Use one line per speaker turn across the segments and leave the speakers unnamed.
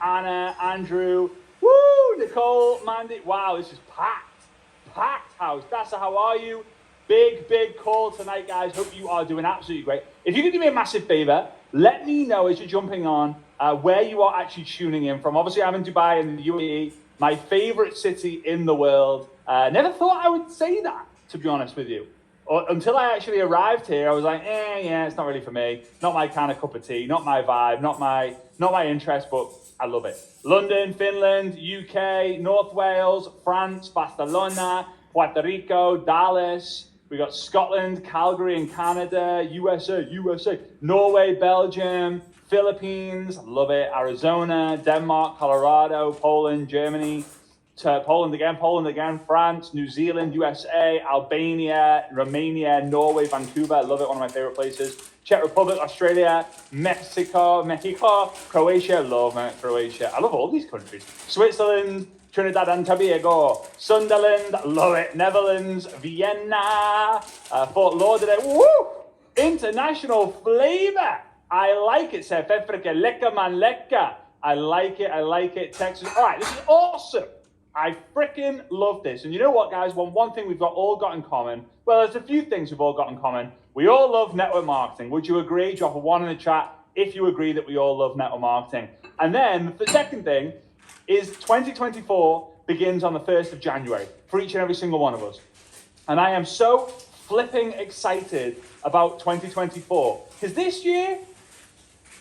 Anna, Andrew, woo, Nicole, Mandy. Wow, this is packed house. Dasa, how are you? Big call tonight, guys. Hope you are doing absolutely great. If you could do me a massive favor, let me know as you're jumping on where you are actually tuning in from. Obviously, I'm in Dubai in the UAE, my favorite city in the world. Never thought I would say that, to be honest with you. Until I actually arrived here, I was like, yeah, it's not really for me. Not my kind of cup of tea, not my vibe, not my interest, but I love it. London, Finland, UK, North Wales, France, Barcelona, Puerto Rico, Dallas. We got Scotland, Calgary in Canada, USA, Norway, Belgium, Philippines, love it, Arizona, Denmark, Colorado, Poland, Germany, Poland again, France, New Zealand, USA, Albania, Romania, Norway, Vancouver, I love it, one of my favorite places. Czech Republic, Australia, Mexico, Croatia, love Croatia. I love all these countries. Switzerland, Trinidad and Tobago, Sunderland, love it. Netherlands, Vienna, Fort Lauderdale, woo! International flavor. I like it, South Africa, lekker man, lekker. I like it. Texas, all right, this is awesome. I freaking love this. And you know what, guys? One thing we've all got in common. Well, there's a few things we've all got in common. We all love network marketing. Would you agree? Drop a 1 in the chat if you agree that we all love network marketing. And then the second thing is 2024 begins on the 1st of January for each and every single one of us. And I am so flipping excited about 2024. Because this year,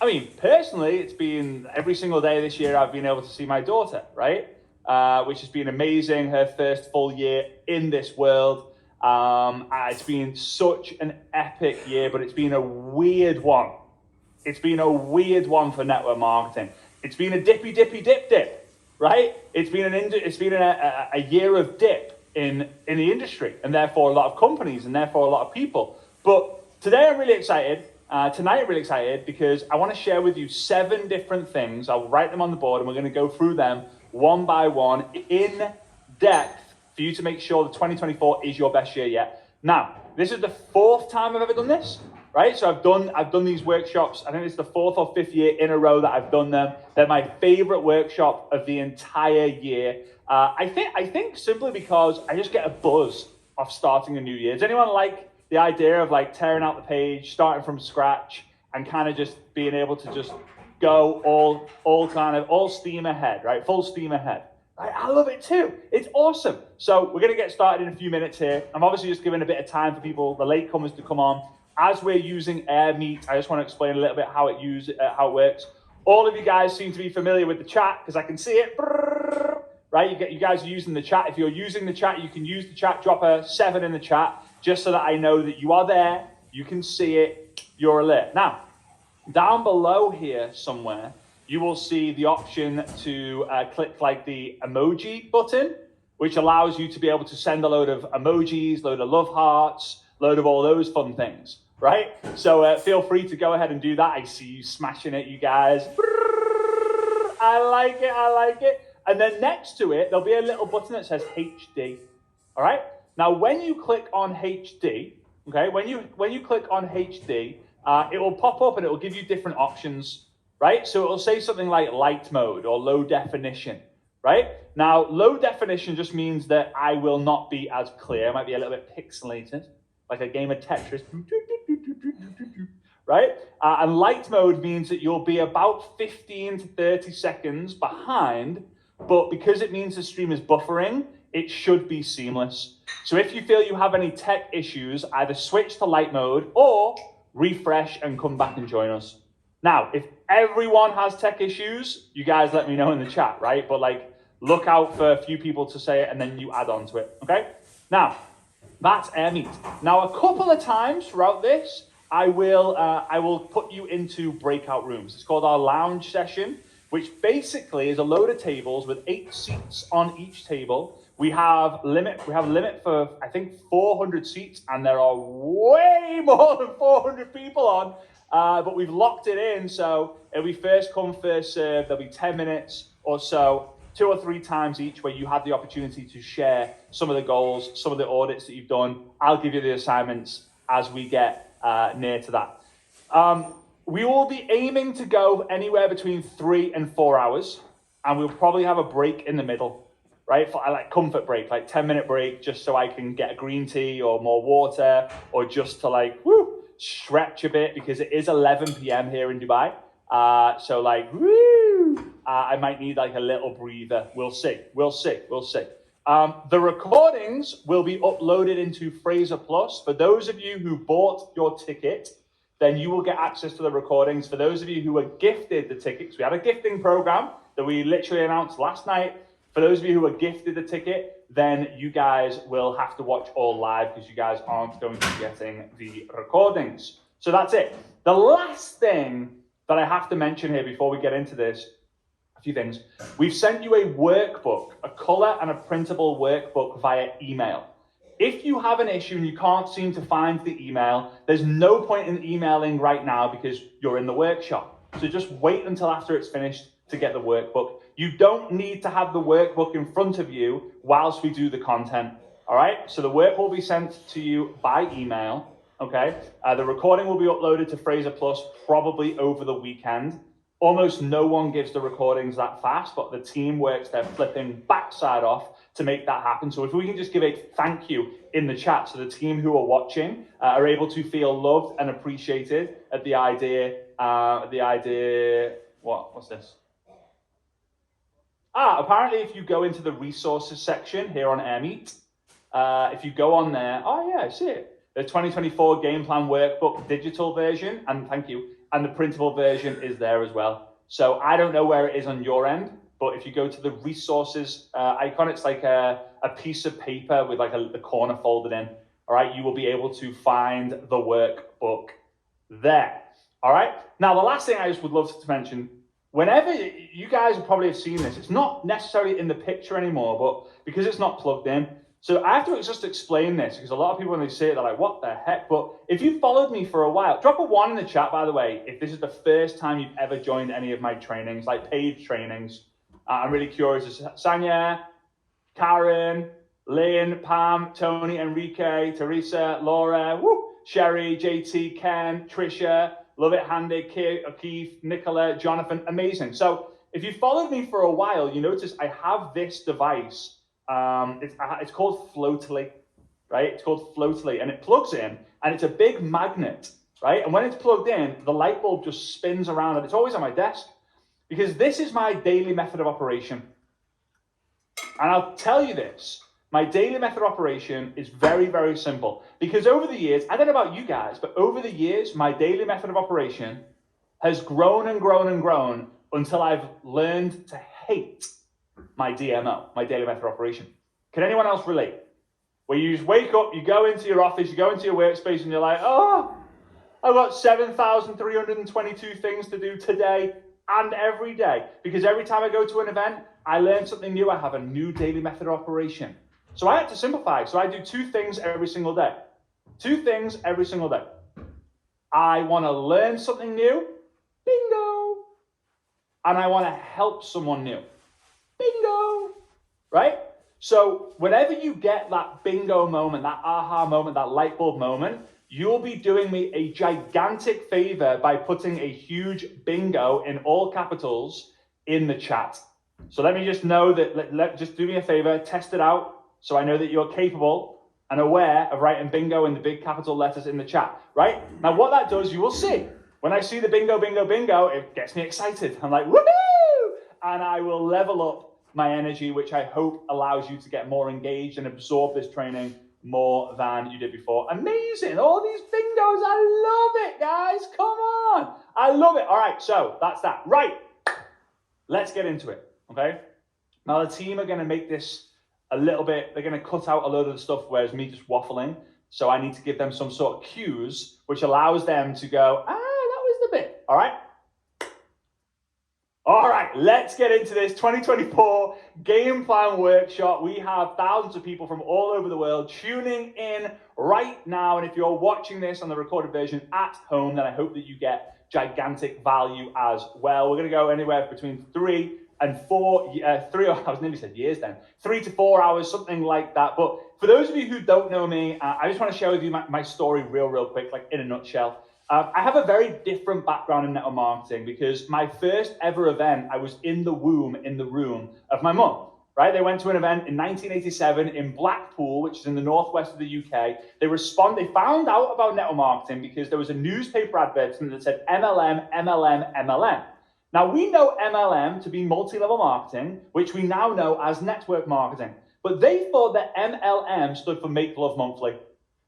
I mean, personally, it's been every single day this year I've been able to see my daughter, right? Which has been amazing, her first full year in this world. It's been such an epic year, but it's been a weird one. It's been a weird one for network marketing. It's been a dip, right? It's been a year of dip in the industry, and therefore a lot of companies, and therefore a lot of people. But today I'm really excited. Tonight I'm really excited because I want to share with you 7 different things. I'll write them on the board, and we're going to go through them one by one in depth for you to make sure that 2024 is your best year yet. Now, this is the 4th time I've ever done this, right? So I've done these workshops. I think it's the 4th or 5th year in a row that I've done them. They're my favorite workshop of the entire year. I think simply because I just get a buzz of starting a new year. Does anyone like the idea of like tearing out the page, starting from scratch, and kind of just being able to just go all steam ahead, right? Full steam ahead. Right? I love it too. It's awesome. So we're going to get started in a few minutes here. I'm obviously just giving a bit of time for people, the latecomers, to come on. As we're using AirMeet, I just want to explain a little bit how it works. All of you guys seem to be familiar with the chat because I can see it. Right? You guys are using the chat. If you're using the chat, you can use the chat. Drop a 7 in the chat just so that I know that you are there. You can see it. You're alert. Now, down below here somewhere, you will see the option to click like the emoji button, which allows you to be able to send a load of emojis, load of love hearts, load of all those fun things, right? So feel free to go ahead and do that. I see you smashing it, you guys. I like it. And then next to it, there'll be a little button that says HD, all right? Now, when you click on HD, okay, when you click on HD, it will pop up and it will give you different options, right? So it will say something like light mode or low definition, right? Now, low definition just means that I will not be as clear. It might be a little bit pixelated, like a game of Tetris, right? And light mode means that you'll be about 15 to 30 seconds behind, but because it means the stream is buffering, it should be seamless. So if you feel you have any tech issues, either switch to light mode or refresh and come back and join us. Now, if everyone has tech issues, you guys let me know in the chat, right? But like, look out for a few people to say it and then you add on to it, okay? Now, that's AirMeet. Now, a couple of times throughout this, I will put you into breakout rooms. It's called our lounge session, which basically is a load of tables with 8 seats on each table. We have a limit for, I think, 400 seats, and there are way more than 400 people on, but we've locked it in, so it'll be first come, first serve. There'll be 10 minutes or so, 2 or 3 times each, where you have the opportunity to share some of the goals, some of the audits that you've done. I'll give you the assignments as we get near to that. We will be aiming to go anywhere between 3 and 4 hours. and we'll probably have a break in the middle, right? For like comfort break, like 10-minute break, just so I can get a green tea or more water, or just to like, stretch a bit, because it is 11 p.m. here in Dubai. So like, I might need like a little breather. We'll see. The recordings will be uploaded into Frazer Plus. For those of you who bought your ticket, then you will get access to the recordings. For those of you who were gifted the tickets, we had a gifting program that we literally announced last night. For those of you who were gifted the ticket, then you guys will have to watch all live, because you guys aren't going to be getting the recordings. So that's it. The last thing that I have to mention here before we get into this, a few things. We've sent you a workbook, a color and a printable workbook via email. If you have an issue and you can't seem to find the email, there's no point in emailing right now because you're in the workshop. So just wait until after it's finished to get the workbook. You don't need to have the workbook in front of you whilst we do the content. All right, so the work will be sent to you by email. Okay, the recording will be uploaded to Frazer Plus probably over the weekend. Almost no one gives the recordings that fast, but the team works their flipping backside off to make that happen. So if we can just give a thank you in the chat, so the team who are watching are able to feel loved and appreciated at the idea. What's this? Apparently if you go into the resources section here on AirMeet, if you go on there, I see it. The 2024 game plan workbook digital version, and thank you, and the printable version is there as well. So I don't know where it is on your end, but if you go to the resources icon, it's like a piece of paper with like the corner folded in. All right, you will be able to find the workbook there. All right, now the last thing I just would love to mention, whenever you guys probably have seen this, it's not necessarily in the picture anymore, but because it's not plugged in. So I have to just explain this, because a lot of people, when they see it, they're like, what the heck? But if you've followed me for a while, drop a 1 in the chat, by the way, if this is the first time you've ever joined any of my trainings, like paid trainings. I'm really curious. Sanya, Karen, Lynn, Pam, Tony, Enrique, Teresa, Laura, Sherry, JT, Ken, Trisha, Love It Handy, Keith, Nicola, Jonathan, amazing. So if you followed me for a while, you notice I have this device. It's called Floatly, right? It's called Floatly, and it plugs in, and it's a big magnet, right? And when it's plugged in, the light bulb just spins around, and it's always on my desk, because this is my daily method of operation. And I'll tell you this, my daily method of operation is very, very simple, because over the years, I don't know about you guys, but over the years, my daily method of operation has grown and grown and grown until I've learned to hate my DMO, my daily method of operation. Can anyone else relate? Where you just wake up, you go into your office, you go into your workspace, and you're like, oh, I've got 7,322 things to do today and every day. Because every time I go to an event, I learn something new. I have a new daily method of operation. So I had to simplify. So I do 2 things every single day. 2 things every single day. I want to learn something new, bingo. And I want to help someone new. Bingo, right? So whenever you get that bingo moment, that aha moment, that light bulb moment, you'll be doing me a gigantic favor by putting a huge bingo in all capitals in the chat. So let me just know that, just do me a favor, test it out, so I know that you're capable and aware of writing bingo in the big capital letters in the chat, right? Now what that does, you will see. When I see the bingo, bingo, bingo, it gets me excited. I'm like, woohoo! And I will level up my energy, which I hope allows you to get more engaged and absorb this training more than you did before. Amazing. All these bingos. I love it, guys. Come on. I love it. All right. So that's that. Right. Let's get into it. Okay. Now the team are going to make this a little bit, they're going to cut out a load of the stuff where it's me just waffling. So I need to give them some sort of cues, which allows them to go, that was the bit. All right. All right, let's get into this 2024 game plan workshop. We have thousands of people from all over the world tuning in right now. And if you're watching this on the recorded version at home, then I hope that you get gigantic value as well. We're going to go anywhere between 3 and 4, I was nearly said years then, 3 to 4 hours, something like that. But for those of you who don't know me, I just want to share with you my story real quick, like in a nutshell. I have a very different background in network marketing because my first ever event, I was in the room of my mum, right? They went to an event in 1987 in Blackpool, which is in the northwest of the UK. They found out about network marketing because there was a newspaper advertisement that said MLM, MLM, MLM. Now, we know MLM to be multi-level marketing, which we now know as network marketing. But they thought that MLM stood for Make Love Monthly.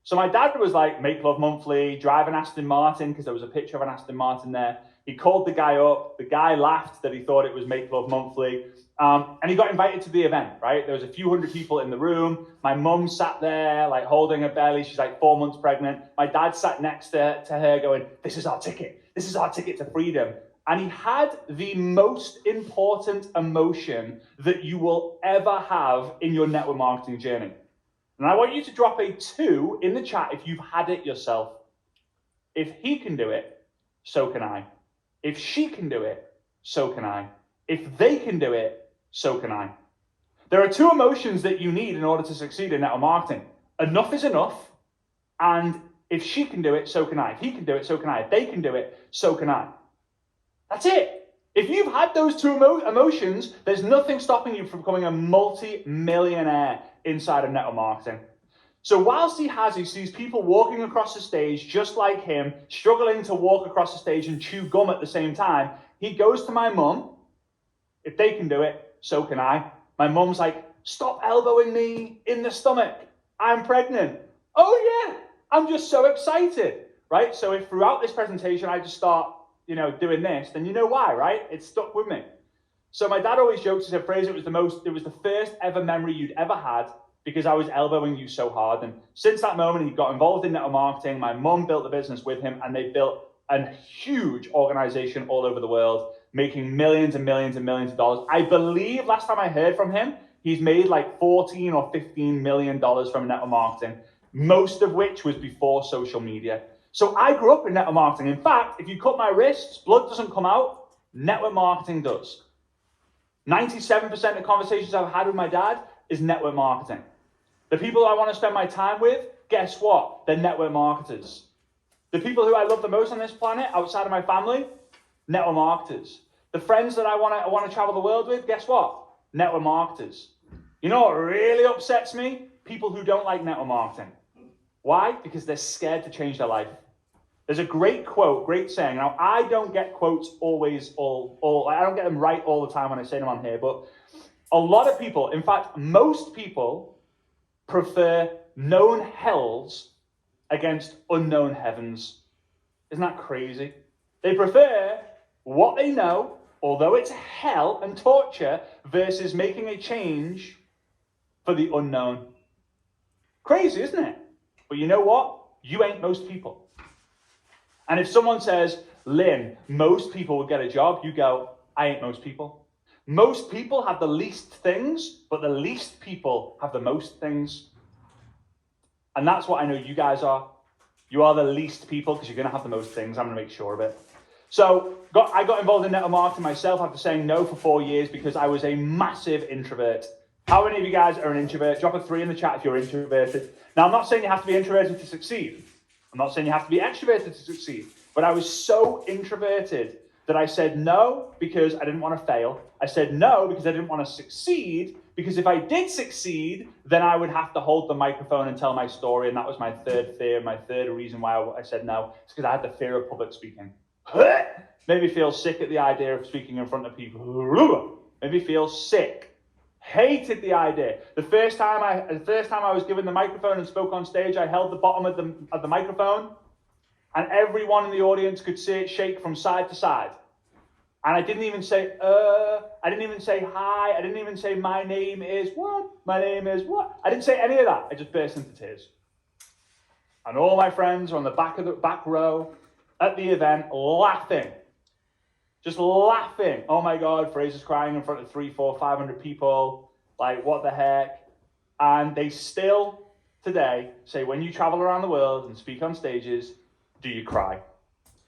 So my dad was like, Make Love Monthly, drive an Aston Martin, because there was a picture of an Aston Martin there. He called the guy up. The guy laughed that he thought it was Make Love Monthly. And he got invited to the event, right? There was a few hundred people in the room. My mum sat there, like holding her belly. She's like 4 months pregnant. My dad sat next to her going, this is our ticket. This is our ticket to freedom. And he had the most important emotion that you will ever have in your network marketing journey. And I want you to drop a 2 in the chat if you've had it yourself. If he can do it, so can I. If she can do it, so can I. If they can do it, so can I. There are 2 emotions that you need in order to succeed in network marketing. Enough is enough. And if she can do it, so can I. If he can do it, so can I. If they can do it, so can I. That's it. If you've had those 2 emotions, there's nothing stopping you from becoming a multi-millionaire inside of network marketing. So whilst he sees people walking across the stage just like him, struggling to walk across the stage and chew gum at the same time, he goes to my mum. If they can do it, so can I. My mum's like, stop elbowing me in the stomach. I'm pregnant. Oh yeah, I'm just so excited, right? So if throughout this presentation I just start doing this, then you know why, right? It stuck with me. So my dad always jokes, he said, Frazer, it was the first ever memory you'd ever had because I was elbowing you so hard. And since that moment, he got involved in network marketing. My mum built the business with him, and they built a huge organization all over the world, making millions and millions and millions of dollars. I believe last time I heard from him, he's made like $14 or $15 million from network marketing, most of which was before social media. So I grew up in network marketing. In fact, if you cut my wrists, blood doesn't come out. Network marketing does. 97% of conversations I've had with my dad is network marketing. The people I want to spend my time with, guess what? They're network marketers. The people who I love the most on this planet, outside of my family, network marketers. The friends that I want to travel the world with, guess what? Network marketers. You know what really upsets me? People who don't like network marketing. Why? Because they're scared to change their life. There's a great quote, great saying. Now, I don't get quotes always, I don't get them right all the time when I say them on here, but a lot of people, in fact, most people prefer known hells against unknown heavens. Isn't that crazy? They prefer what they know, although it's hell and torture, versus making a change for the unknown. Crazy, isn't it? But you know what? You ain't most people. And if someone says, Lynn, most people would get a job, you go, I ain't most people. Most people have the least things, but the least people have the most things. And that's what I know you guys are. You are the least people because you're going to have the most things. I'm going to make sure of it. So I got involved in network marketing myself after saying no for 4 years because I was a massive introvert. How many of you guys are an introvert? Drop a 3 in the chat if you're introverted. Now, I'm not saying you have to be introverted to succeed. I'm not saying you have to be extroverted to succeed, but I was so introverted that I said no because I didn't want to fail. I said no because I didn't want to succeed, because if I did succeed, then I would have to hold the microphone and tell my story, and that was my third fear, my third reason why I said no. It's because I had the fear of public speaking. Made me feel sick at the idea of speaking in front of people. Made me feel sick. Hated the idea. The first time I was given the microphone and spoke on stage, I held the bottom of the microphone, and everyone in the audience could see it shake from side to side. And I didn't even say, I didn't even say hi, I didn't even say my name is what? My name is what? I didn't say any of that. I just burst into tears. And all my friends were on the back row at the event laughing. Just laughing. Oh my God, Frazer's crying in front of 300, 400, 500 people. Like, what the heck? And they still, today, say, when you travel around the world and speak on stages, do you cry?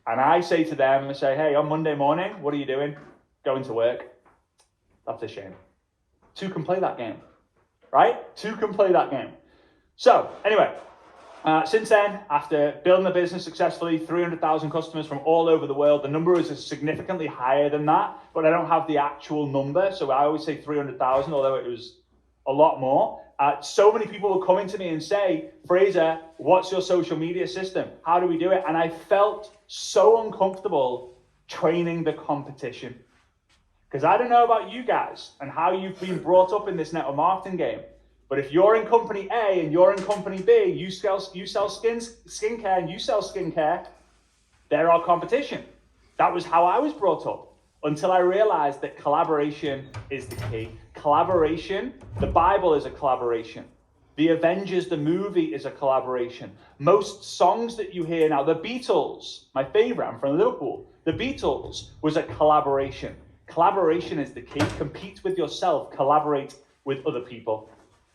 And I say to them, I say, hey, on Monday morning, what are you doing? Going to work. That's a shame. 2 can play that game, right? 2 can play that game. So, anyway, Since then, after building a business successfully, 300,000 customers from all over the world, the number is significantly higher than that, but I don't have the actual number. So I always say 300,000, although it was a lot more. So many people were coming to me and say, Frazer, what's your social media system? How do we do it? And I felt so uncomfortable training the competition. Because I don't know about you guys and how you've been brought up in this network marketing game. But if you're in company A and you're in company B, you sell skincare and you sell skincare, they're our competition. That was how I was brought up until I realized that collaboration is the key. Collaboration, the Bible is a collaboration. The Avengers, the movie, is a collaboration. Most songs that you hear now, the Beatles, my favorite, I'm from Liverpool, the Beatles was a collaboration. Collaboration is the key. Compete with yourself, collaborate with other people.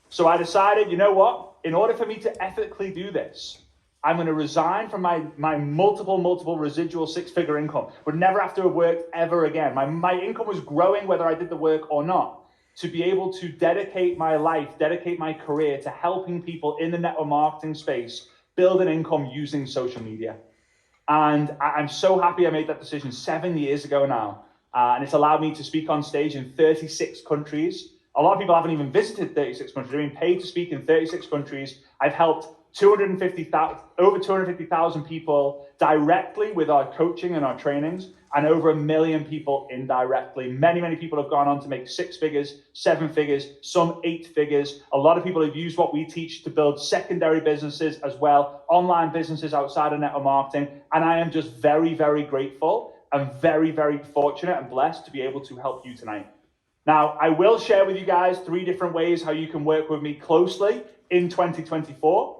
So I decided, you know what? In order for me to ethically do this, I'm going to resign from my multiple residual six-figure income. Would never have to have worked ever again. My income was growing whether I did the work or not. To be able to dedicate my life, dedicate my career to helping people in the network marketing space build an income using social media. And I'm so happy I made that decision 7 years ago now. And it's allowed me to speak on stage in 36 countries. A lot of people haven't even visited 36 countries. They're being paid to speak in 36 countries. I've helped over 250,000 people directly with our coaching and our trainings, and over 1 million people indirectly. Many people have gone on to make 6 figures, 7 figures, some 8 figures. A lot of people have used what we teach to build secondary businesses as well, online businesses outside of network marketing. And I am just very grateful and very fortunate and blessed to be able to help you tonight. Now, I will share with you guys 3 different ways how you can work with me closely in 2024.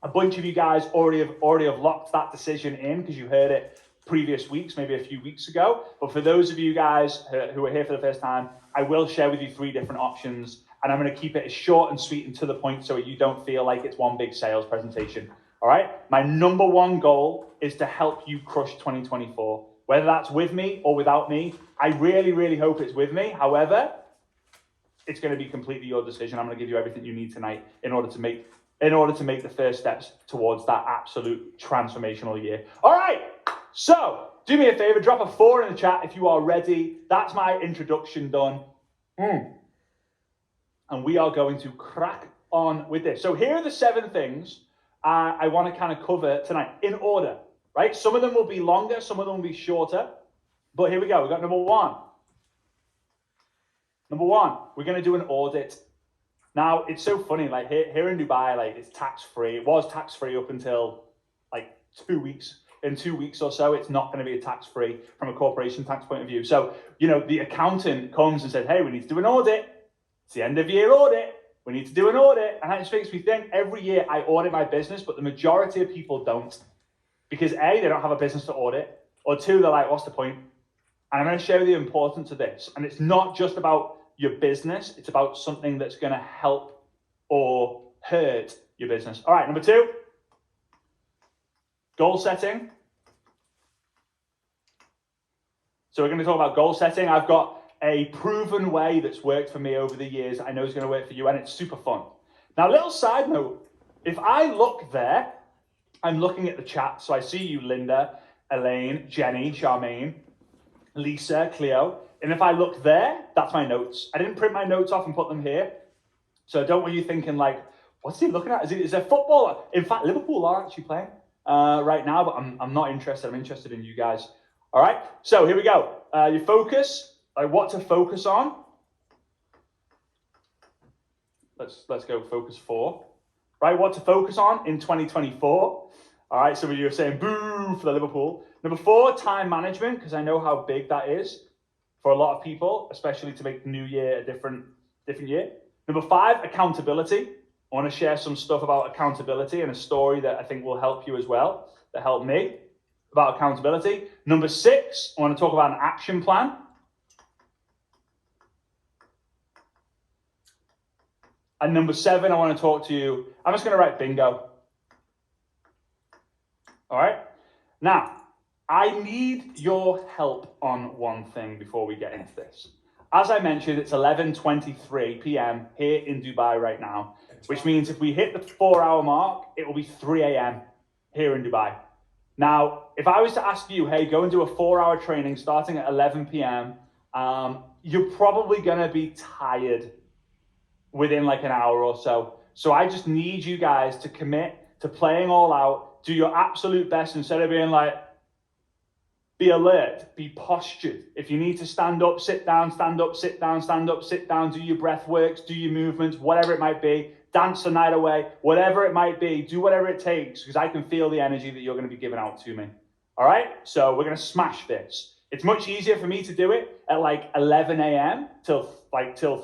A bunch of you guys already have locked that decision in because you heard it previous weeks, maybe a few weeks ago. But for those of you guys who are here for the first time, I will share with you 3 different options, and I'm going to keep it as short and sweet and to the point so you don't feel like it's one big sales presentation. All right? My number 1 goal is to help you crush 2024. Whether that's with me or without me, I really hope it's with me. However, it's going to be completely your decision. I'm going to give you everything you need tonight in order to make the first steps towards that absolute transformational year. All right, so do me a favor, drop a 4 in the chat if you are ready. That's my introduction done. And we are going to crack on with this. So here are the 7 things I want to kind of cover tonight in order. Right? Some of them will be longer, some of them will be shorter. But here we go. We got number 1. Number 1, we're going to do an audit. Now, it's so funny, like here in Dubai, like it's tax-free. It was tax-free up until like 2 weeks. In 2 weeks or so, it's not going to be a tax-free from a corporation tax point of view. So, you know, the accountant comes and says, hey, we need to do an audit. It's the end of year audit. We need to do an audit. And that just makes me think every year I audit my business, but the majority of people don't. Because A, they don't have a business to audit, or 2, they're like, what's the point? And I'm going to show you the importance of this. And it's not just about your business, it's about something that's going to help or hurt your business. All right, number 2, goal setting. So we're going to talk about goal setting. I've got a proven way that's worked for me over the years. I know it's going to work for you, and it's super fun. Now, a little side note, if I look there, I'm looking at the chat, so I see you, Linda, Elaine, Jenny, Charmaine, Lisa, Cleo. And if I look there, that's my notes. I didn't print my notes off and put them here. So don't want you thinking like, what's he looking at? Is there football? In fact, Liverpool are actually playing right now, but I'm not interested. I'm interested in you guys. All right, so here we go. Your focus, like what to focus on. Let's go focus 4. Right, what to focus on in 2024. All right, so you're saying boo for the Liverpool. Number 4, time management, because I know how big that is for a lot of people, especially to make the new year a different year. Number 5, accountability. I want to share some stuff about accountability and a story that I think will help you as well, that helped me about accountability. Number 6, I want to talk about an action plan. And number 7, I want to talk to you. I'm just going to write bingo. All right. Now, I need your help on one thing before we get into this. As I mentioned, it's 11:23 p.m. here in Dubai right now, which means if we hit the 4-hour mark, it will be 3 a.m. here in Dubai. Now, if I was to ask you, hey, go and do a 4-hour training starting at 11 p.m., you're probably going to be tired within like an hour or so. So I just need you guys to commit to playing all out, do your absolute best instead of being like, be alert, be postured. If you need to stand up, sit down, stand up, sit down, stand up, sit down, do your breath works, do your movements, whatever it might be, dance the night away, whatever it might be, do whatever it takes, because I can feel the energy that you're going to be giving out to me. All right? So we're going to smash this. It's much easier for me to do it at like 11 a.m. till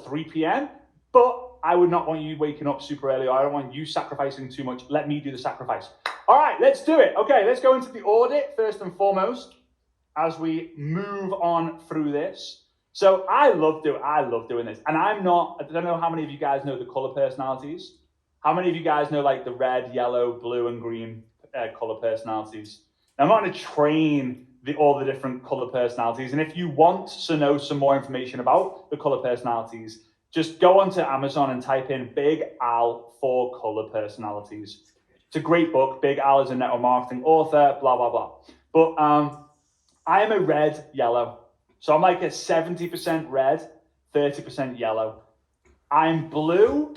3 p.m., but I would not want you waking up super early, or I don't want you sacrificing too much. Let me do the sacrifice. All right, let's do it. Okay, let's go into the audit first and foremost as we move on through this. So I love doing this. And I don't know how many of you guys know the color personalities. How many of you guys know like the red, yellow, blue, and green color personalities? Now, I'm not going to train all the different color personalities. And if you want to know some more information about the color personalities, just go onto Amazon and type in Big Al 4 Color Personalities. It's a great book. Big Al is a network marketing author, blah, blah, blah. But I am a red, yellow. So I'm like a 70% red, 30% yellow. I'm blue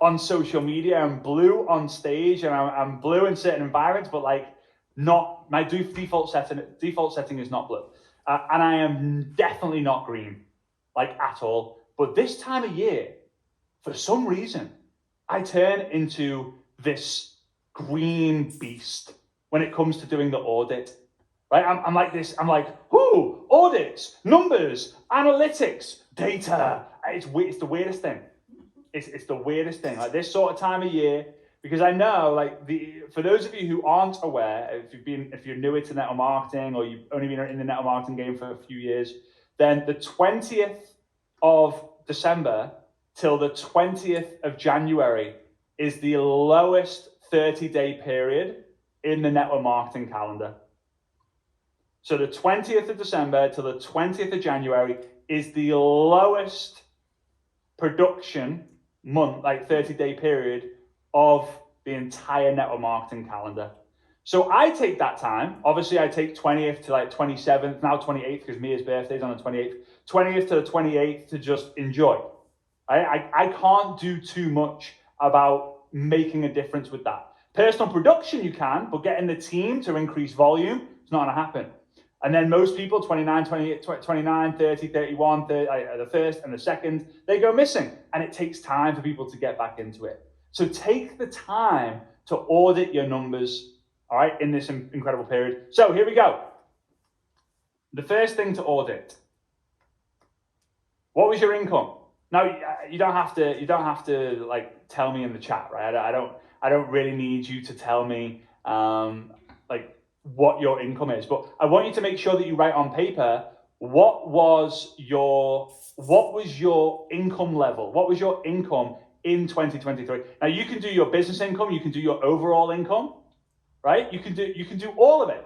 on social media. I'm blue on stage, and I'm blue in certain environments, but like not, my default setting is not blue. And I am definitely not green, like at all. But this time of year, for some reason, I turn into this green beast when it comes to doing the audit, right? I'm like this, I'm like, whoo, audits, numbers, analytics, data. It's the weirdest thing. It's the weirdest thing, like this sort of time of year, because I know, like, for those of you who aren't aware, if you're newer to network marketing, or you've only been in the network marketing game for a few years, then the 20th of December till the 20th of January is the lowest 30-day period in the network marketing calendar. So the 20th of December till the 20th of January is the lowest production month, like 30-day period of the entire network marketing calendar. So I take that time, obviously I take 20th to like 27th, now 28th because Mia's birthday is on the 28th, 20th to the 28th to just enjoy. I can't do too much about making a difference with that. Personal production you can, but getting the team to increase volume, it's not gonna happen. And then most people, 29, 28, 29, 30, 31, 30, the first and the second, they go missing. And it takes time for people to get back into it. So take the time to audit your numbers, all right, in this incredible period. So here we go. The first thing to audit. What was your income? Now, you don't have to like tell me in the chat, right? I don't really need you to tell me like what your income is, but I want you to make sure that you write on paper what was your income level? What was your income in 2023? Now you can do your business income, you can do your overall income, right? You can do all of it,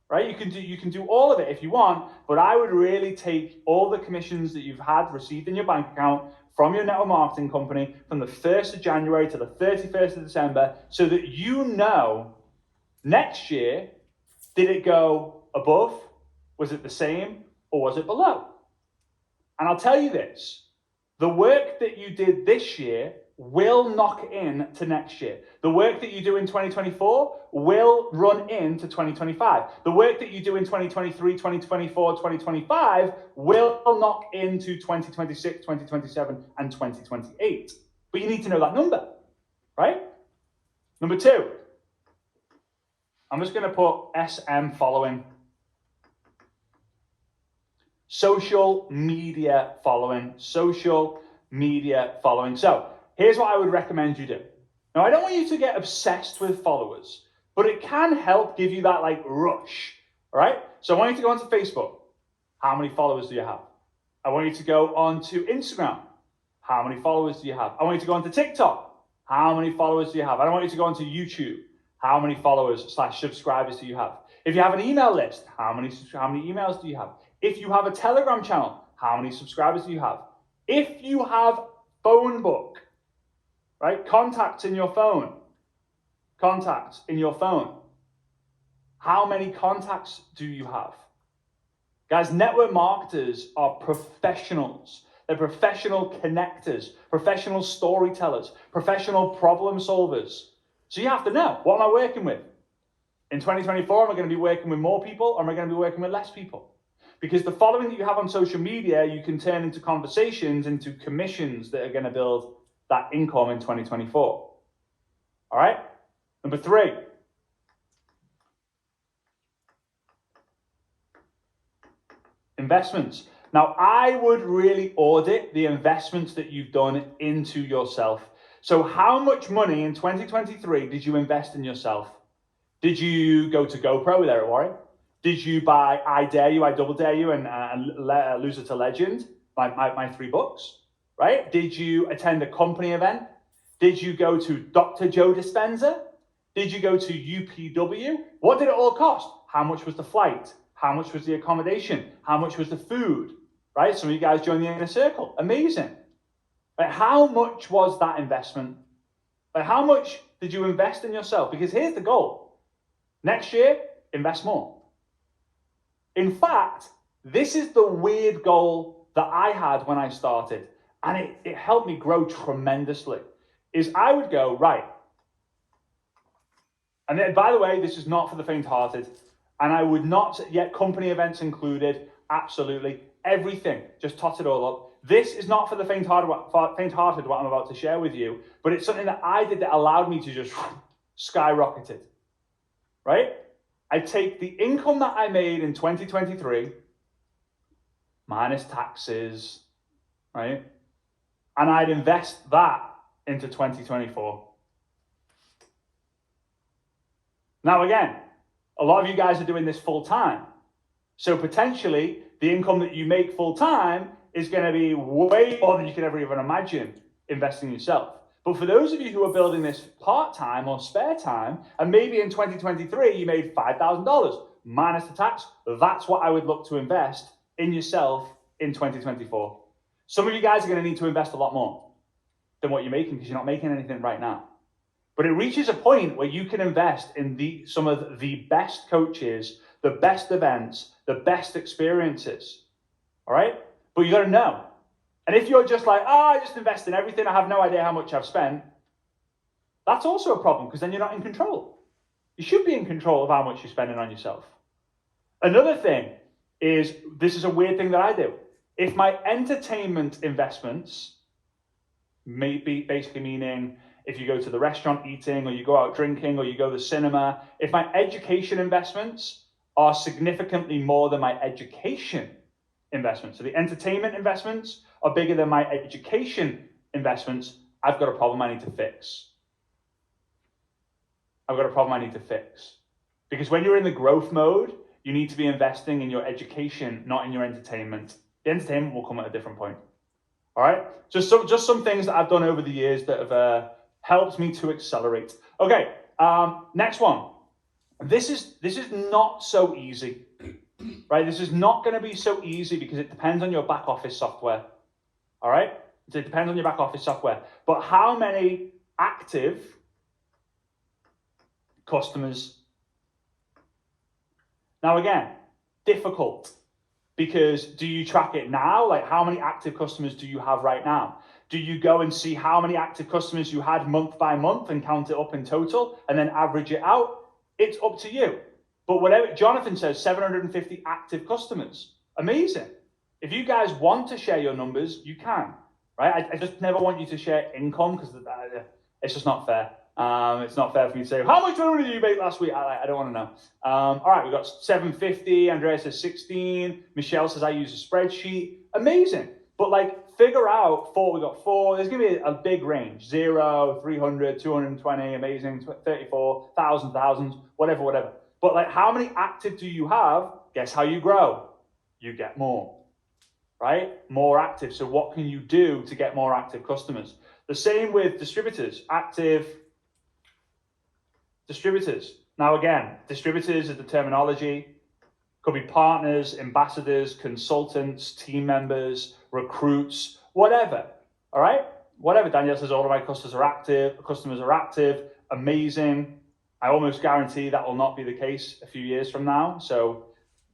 right? You can do all of it if you want, but I would really take all the commissions that you've had received in your bank account from your network marketing company from the 1st of January to the 31st of December, so that you know next year, did it go above? Was it the same? Or was it below? And I'll tell you this, the work that you did this year will knock in to next year. The work that you do in 2024 will run into 2025. The work that you do in 2023, 2024, 2025 will knock into 2026, 2027, and 2028. But you need to know that number, right? Number 2, I'm just going to put SM following. Social media following. Social media following. So here's what I would recommend you do. Now, I don't want you to get obsessed with followers, but it can help give you that like rush, all right? So I want you to go onto Facebook. How many followers do you have? I want you to go onto Instagram. How many followers do you have? I want you to go onto TikTok. How many followers do you have? I don't want you to go onto YouTube. How many followers/subscribers do you have? If you have an email list, how many emails do you have? If you have a Telegram channel, How many subscribers do you have? If you have phone book, right? Contacts in your phone. How many contacts do you have? Guys, network marketers are professionals. They're professional connectors, professional storytellers, professional problem solvers. So you have to know, what am I working with? In 2024, am I going to be working with more people or am I going to be working with less people? Because the following that you have on social media, you can turn into conversations, into commissions that are going to build that income in 2024. All right? Number 3. Investments. Now, I would really audit the investments that you've done into yourself. So how much money in 2023 did you invest in yourself? Did you go to GoPro with Eric Warren? Did you buy I Dare You, I Double Dare You, and Loser to Legend, my 3 books, right? Did you attend a company event? Did you go to Dr. Joe Dispenza? Did you go to UPW? What did it all cost? How much was the flight? How much was the accommodation? How much was the food? Right? Some of you guys joined the inner circle. Amazing. Right? How much was that investment? Like, how much did you invest in yourself? Because here's the goal. Next year, invest more. In fact, this is the weird goal that I had when I started, and it helped me grow tremendously, is I would go, right, and then, by the way, this is not for the faint-hearted, and I would not, yet company events included, absolutely, everything, just tot it all up. This is not for the faint-hearted what I'm about to share with you, but it's something that I did that allowed me to just skyrocket it, right? I take the income that I made in 2023, minus taxes, right? And I'd invest that into 2024. Now, again, a lot of you guys are doing this full time. So potentially the income that you make full time is going to be way more than you could ever even imagine investing in yourself. But for those of you who are building this part-time or spare time, and maybe in 2023 you made $5,000 minus the tax, that's what I would look to invest in yourself in 2024. Some of you guys are going to need to invest a lot more than what you're making because you're not making anything right now. But it reaches a point where you can invest in some of the best coaches, the best events, the best experiences. All right? But you got to know. And if you're just like, I just invest in everything, I have no idea how much I've spent, that's also a problem because then you're not in control. You should be in control of how much you're spending on yourself. Another thing is, this is a weird thing that I do. If my entertainment investments, maybe basically meaning if you go to the restaurant eating, or you go out drinking, or you go to the cinema, if my education investments are significantly more than my education investments, so the entertainment investments are bigger than my education investments, I've got a problem I need to fix. Because when you're in the growth mode, you need to be investing in your education, not in your entertainment. The entertainment will come at a different point. All right? Just some things that I've done over the years that have helped me to accelerate. Okay, next one. This is not so easy, right? This is not going to be so easy because it depends on your back office software. All right? So it depends on your back office software. But how many active customers? Now again, difficult. Because do you track it now? Like, how many active customers do you have right now? Do you go and see how many active customers you had month by month and count it up in total and then average it out? It's up to you. But whatever Jonathan says, 750 active customers. Amazing. If you guys want to share your numbers, you can, right? I just never want you to share income because it's just not fair. It's not fair for me to say, how much money did you make last week? I don't want to know. All right, we've got 750. Andrea says 16. Michelle says I use a spreadsheet. Amazing. But like, figure out we got 4. There's going to be a big range. 0, 300, 220, amazing, 34, 1,000, thousands, whatever. But like, how many active do you have? Guess how you grow? You get more, right? More active. So what can you do to get more active customers? The same with distributors, active distributors. Now again, distributors is the terminology. Could be partners, ambassadors, consultants, team members, recruits, whatever. All right? Whatever. Danielle says all of my customers are active, amazing. I almost guarantee that will not be the case a few years from now. So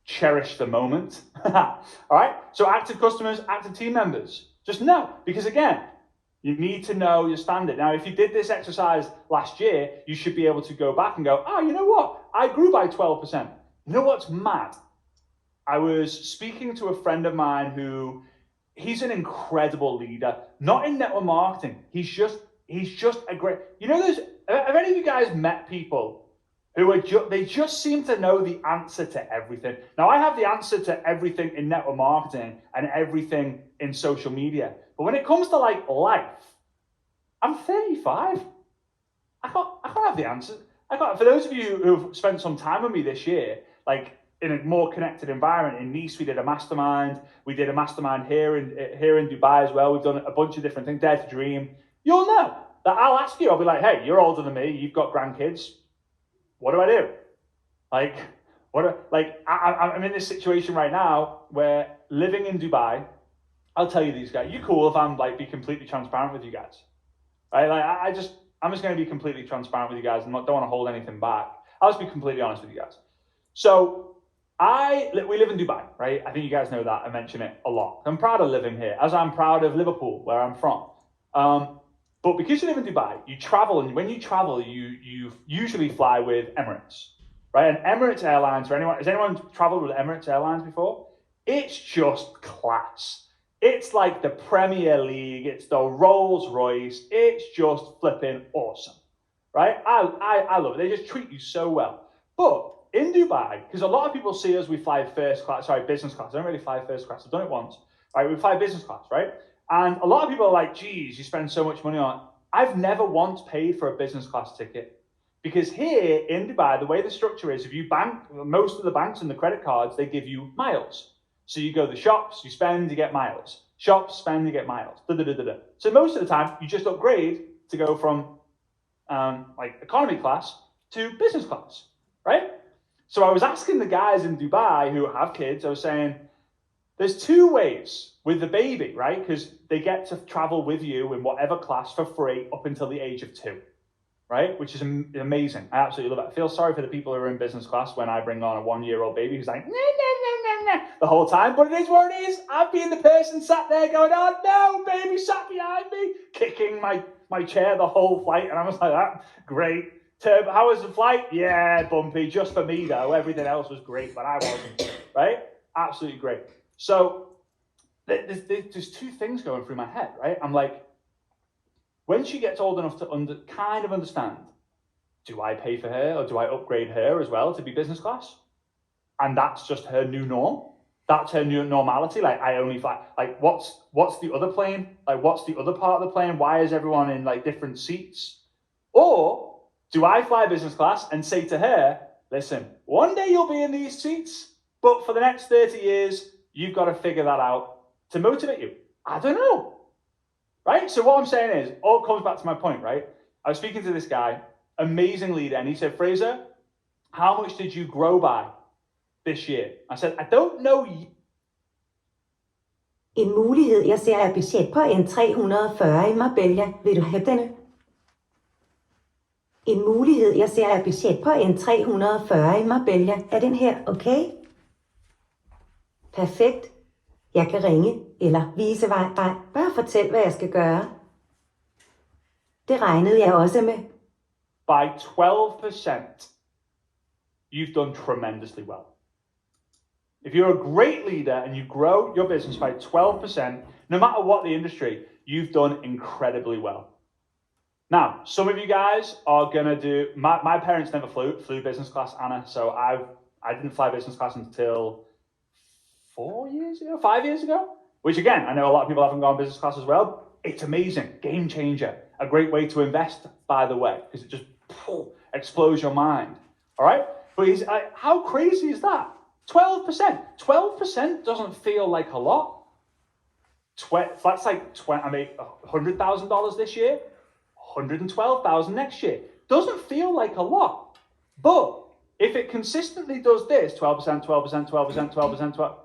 cherish the moment. All right? So active customers, active team members. Just know, because again, you need to know your standard. Now, if you did this exercise last year, you should be able to go back and go, oh, you know what? I grew by 12%. You know what's mad? I was speaking to a friend of mine who, he's an incredible leader, not in network marketing. He's just a great, have any of you guys met people who are they just seem to know the answer to everything? Now, I have the answer to everything in network marketing and everything in social media. But when it comes to like life, I'm 35. I can't have the answer. For those of you who've spent some time with me this year, like in a more connected environment, in Nice, we did a mastermind. We did a mastermind here in Dubai as well. We've done a bunch of different things, Dare to Dream. You'll know that I'll ask you, I'll be like, hey, you're older than me. You've got grandkids. What do I do? I'm in this situation right now where living in Dubai, I'll tell you these guys, you cool if I'm like be completely transparent with you guys, right? I'm just going to be completely transparent with you guys and don't want to hold anything back. I'll just be completely honest with you guys. So we live in Dubai, right? I think you guys know that. I mention it a lot. I'm proud of living here, as I'm proud of Liverpool, where I'm from. But because you live in Dubai, you travel, and when you travel, you usually fly with Emirates, right? And Emirates Airlines, has anyone traveled with Emirates Airlines before? It's just class. It's like the Premier League. It's the Rolls Royce. It's just flipping awesome, right? I love it. They just treat you so well. But in Dubai, because a lot of people see us, we fly business class. I don't really fly first class. I've done it once, right? We fly business class, right? And a lot of people are like, geez, you spend so much money on it. I've never once paid for a business class ticket. Because here in Dubai, the way the structure is, if you bank, most of the banks and the credit cards, they give you miles. So you go to the shops, you spend, you get miles. Shops, spend, you get miles. So most of the time, you just upgrade to go from economy class to business class, right? So I was asking the guys in Dubai who have kids, I was saying, there's two ways with the baby, right? Because they get to travel with you in whatever class for free up until the age of 2, right? Which is amazing. I absolutely love it. I feel sorry for the people who are in business class when I bring on a 1-year-old baby who's like, nah, the whole time. But it is what it is. I've been the person sat there going, oh no, baby sat behind me, kicking my chair the whole flight. And I was like, that great. How was the flight? Yeah, bumpy. Just for me, though. Everything else was great, but I wasn't, right? Absolutely great. So there's two things going through my head, right? I'm like, when she gets old enough to kind of understand, do I pay for her or do I upgrade her as well to be business class? And that's just her new norm. That's her new normality. Like, I only fly. Like, what's the other plane? Like, what's the other part of the plane? Why is everyone in like different seats? Or do I fly business class and say to her, listen, one day you'll be in these seats, but for the next 30 years, you've got to figure that out to motivate you. I don't know, right? So what I'm saying is, all comes back to my point, right? I was speaking to this guy, amazing leader, and he said, Frazer, how much did you grow by this year? I said, I don't know.
En mulighed, jeg ser, er budget på en 340 i Marbella. Vil du have denne? En mulighed, jeg ser, er budget på en 340 i Marbella. Er den her okay? Perfekt. Jeg kan ringe eller vise vej. Bare fortæl, hvad jeg skal gøre. Det regnede jeg også med.
By 12%, you've done tremendously well. If you're a great leader and you grow your business by 12%, no matter what the industry, you've done incredibly well. Now, some of you guys are going to do, my parents never flew business class, Anna, so I didn't fly business class until 5 years ago, which again, I know a lot of people haven't gone business class as well. It's amazing, game changer, a great way to invest, by the way, because it just explodes your mind, all right? But how crazy is that? 12%. 12% doesn't feel like a lot. That's like I made $100,000 this year. $112,000 next year. Doesn't feel like a lot, but if it consistently does this, 12%, 12%, 12%, 12%, 12%,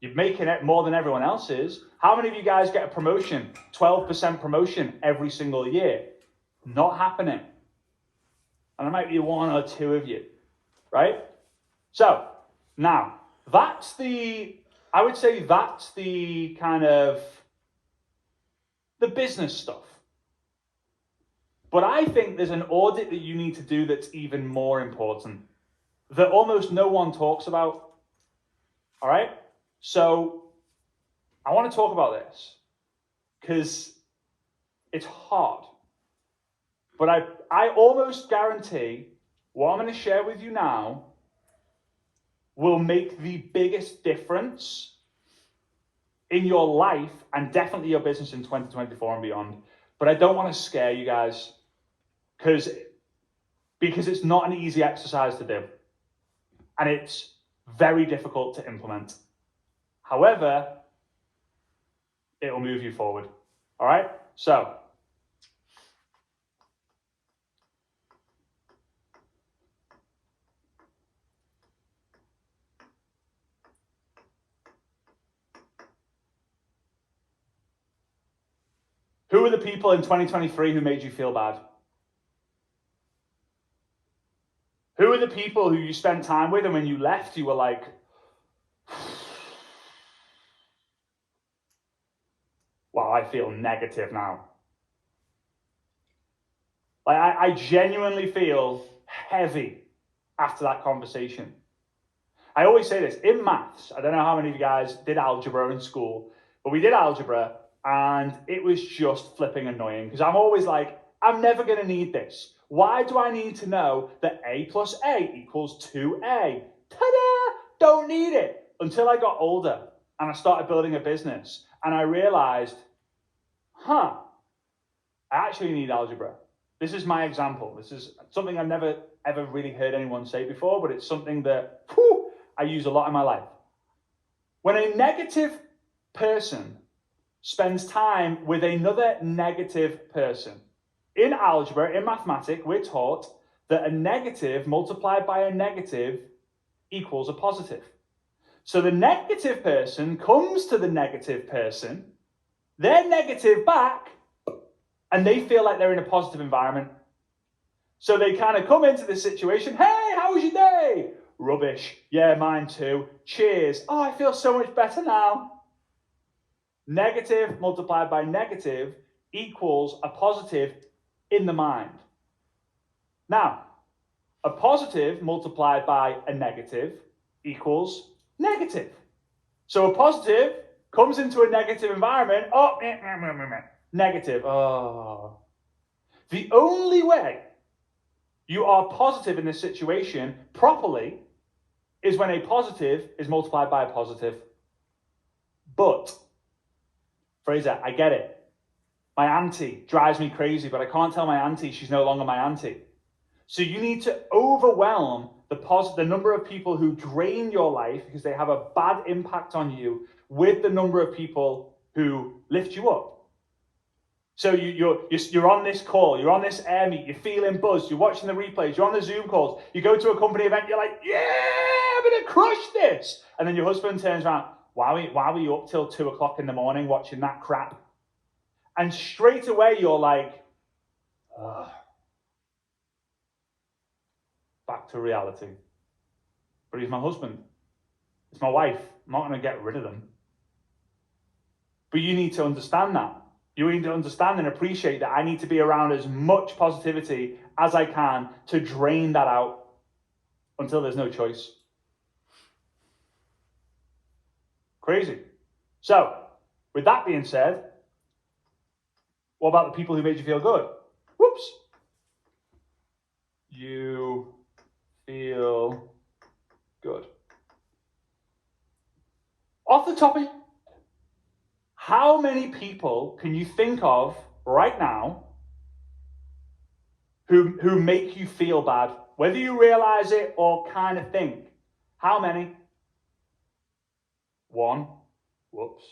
you're making it more than everyone else is. How many of you guys get a promotion, 12% promotion every single year? Not happening. And there might be one or two of you, right? So now I would say that's the kind of the business stuff. But I think there's an audit that you need to do that's even more important, that almost no one talks about. All right? So I want to talk about this because it's hard. But I almost guarantee what I'm going to share with you now will make the biggest difference in your life and definitely your business in 2024 and beyond. But I don't want to scare you guys because it's not an easy exercise to do. And it's very difficult to implement. However, it will move you forward. All right? So, who were the people in 2023 who made you feel bad? Who are the people who you spent time with and when you left, you were like, wow, I feel negative now. Like I genuinely feel heavy after that conversation. I always say this, in maths, I don't know how many of you guys did algebra in school, but we did algebra and it was just flipping annoying because I'm always like, I'm never going to need this. Why do I need to know that A plus A equals 2A? Ta-da! Don't need it. Until I got older and I started building a business and I realized, I actually need algebra. This is my example. This is something I've never ever really heard anyone say before, but it's something that I use a lot in my life. When a negative person spends time with another negative person, in algebra, in mathematics, we're taught that a negative multiplied by a negative equals a positive. So the negative person comes to the negative person, they're negative back, and they feel like they're in a positive environment. So they kind of come into this situation, hey, how was your day? Rubbish. Yeah, mine too. Cheers. Oh, I feel so much better now. Negative multiplied by negative equals a positive in the mind. Now, a positive multiplied by a negative equals negative. So a positive comes into a negative environment. Oh, negative. Oh. The only way you are positive in this situation properly is when a positive is multiplied by a positive. But, Frazer, I get it. My auntie drives me crazy, but I can't tell my auntie she's no longer my auntie. So you need to overwhelm the number of people who drain your life because they have a bad impact on you with the number of people who lift you up. So you're on this call, you're on this air meet, you're feeling buzzed, you're watching the replays, you're on the Zoom calls, you go to a company event, you're like, yeah, I'm gonna crush this. And then your husband turns around, why were you up till 2 o'clock in the morning watching that crap? And straight away you're like, back to reality. But he's my husband. It's my wife. I'm not going to get rid of them. But you need to understand that. You need to understand and appreciate that I need to be around as much positivity as I can to drain that out until there's no choice. Crazy. So, with that being said, what about the people who made you feel good? Whoops. You feel good. Off the top of how many people can you think of right now who make you feel bad? Whether you realize it or kind of think. How many? 1. Whoops.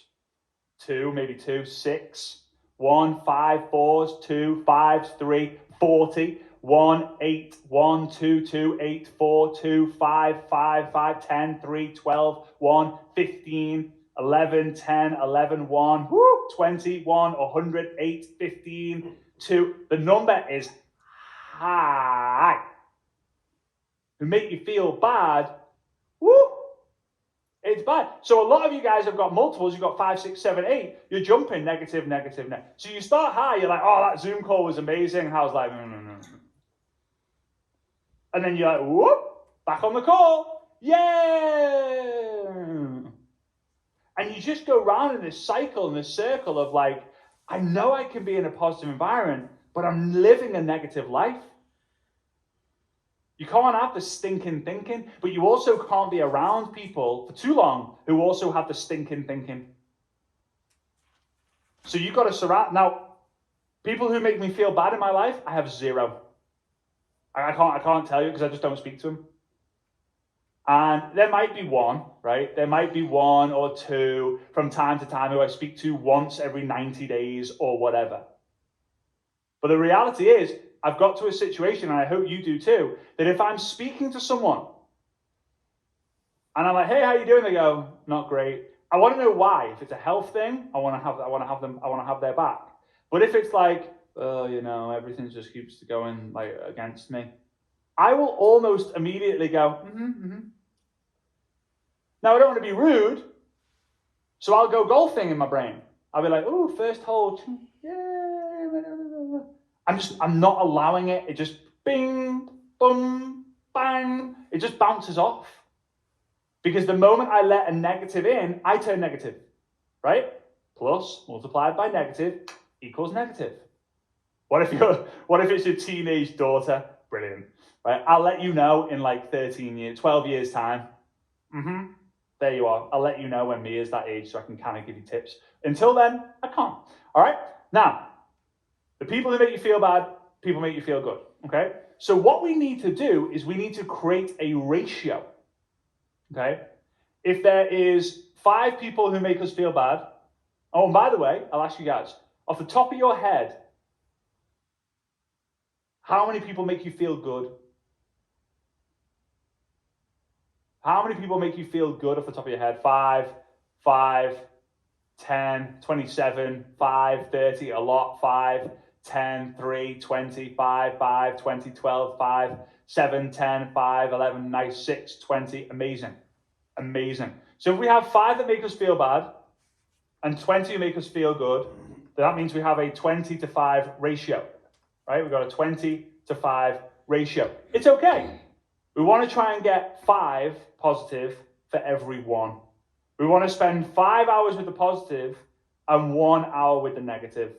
2, maybe 2. 6. 1, 5, 4, 2, 5, 3, 40. 1, 8, 1, 2, 2, 8, 4, 2, 5, 5, 5, 10, 3, 12, 1, 15, 11, 10, 11, 1, 20, 1, 100, 8, 15, 2. The number is high. To make you feel bad, it's bad. So a lot of you guys have got multiples. You've got 5, 6, 7, 8. You're jumping negative, negative, negative. So you start high. You're like, oh, that Zoom call was amazing. I was like, no. And then you're like, whoop, back on the call. Yeah. And you just go around in this cycle, in this circle of like, I know I can be in a positive environment, but I'm living a negative life. You can't have the stinking thinking, but you also can't be around people for too long who also have the stinking thinking. So you've got to surround. Now, people who make me feel bad in my life, I have zero. I can't tell you because I just don't speak to them. And there might be one, right? There might be one or two from time to time who I speak to once every 90 days or whatever. But the reality is, I've got to a situation, and I hope you do too, that if I'm speaking to someone and I'm like, hey, how you doing? They go, not great. I want to know why. If it's a health thing, I want to have their back. But if it's like, oh, everything just keeps going like against me, I will almost immediately go, Now, I don't want to be rude, so I'll go golfing in my brain. I'll be like, oh, first hole, yeah. I'm not allowing it. It just bing, boom, bang. It just bounces off. Because the moment I let a negative in, I turn negative, right? Plus multiplied by negative equals negative. What if it's your teenage daughter? Brilliant, right? I'll let you know in like 12 years time. There you are. I'll let you know when Mia's that age so I can kind of give you tips. Until then, I can't. All right? Now, the people who make you feel bad, people make you feel good, okay? So what we need to do is we need to create a ratio, okay? If there is 5 people who make us feel bad, oh, and by the way, I'll ask you guys, off the top of your head, how many people make you feel good? How many people make you feel good off the top of your head? 5, 10, 27, 5, 30, a lot, 5, 10, 3, 20, 5, 20, 12, 5, 7, 10, 5, 11, nice, 6, 20, amazing. So if we have 5 that make us feel bad and 20 who make us feel good, then that means we have a 20 to 5 ratio, right? We've got a 20 to 5 ratio. It's okay. We want to try and get 5 positive for every 1. We want to spend 5 hours with the positive and 1 hour with the negative.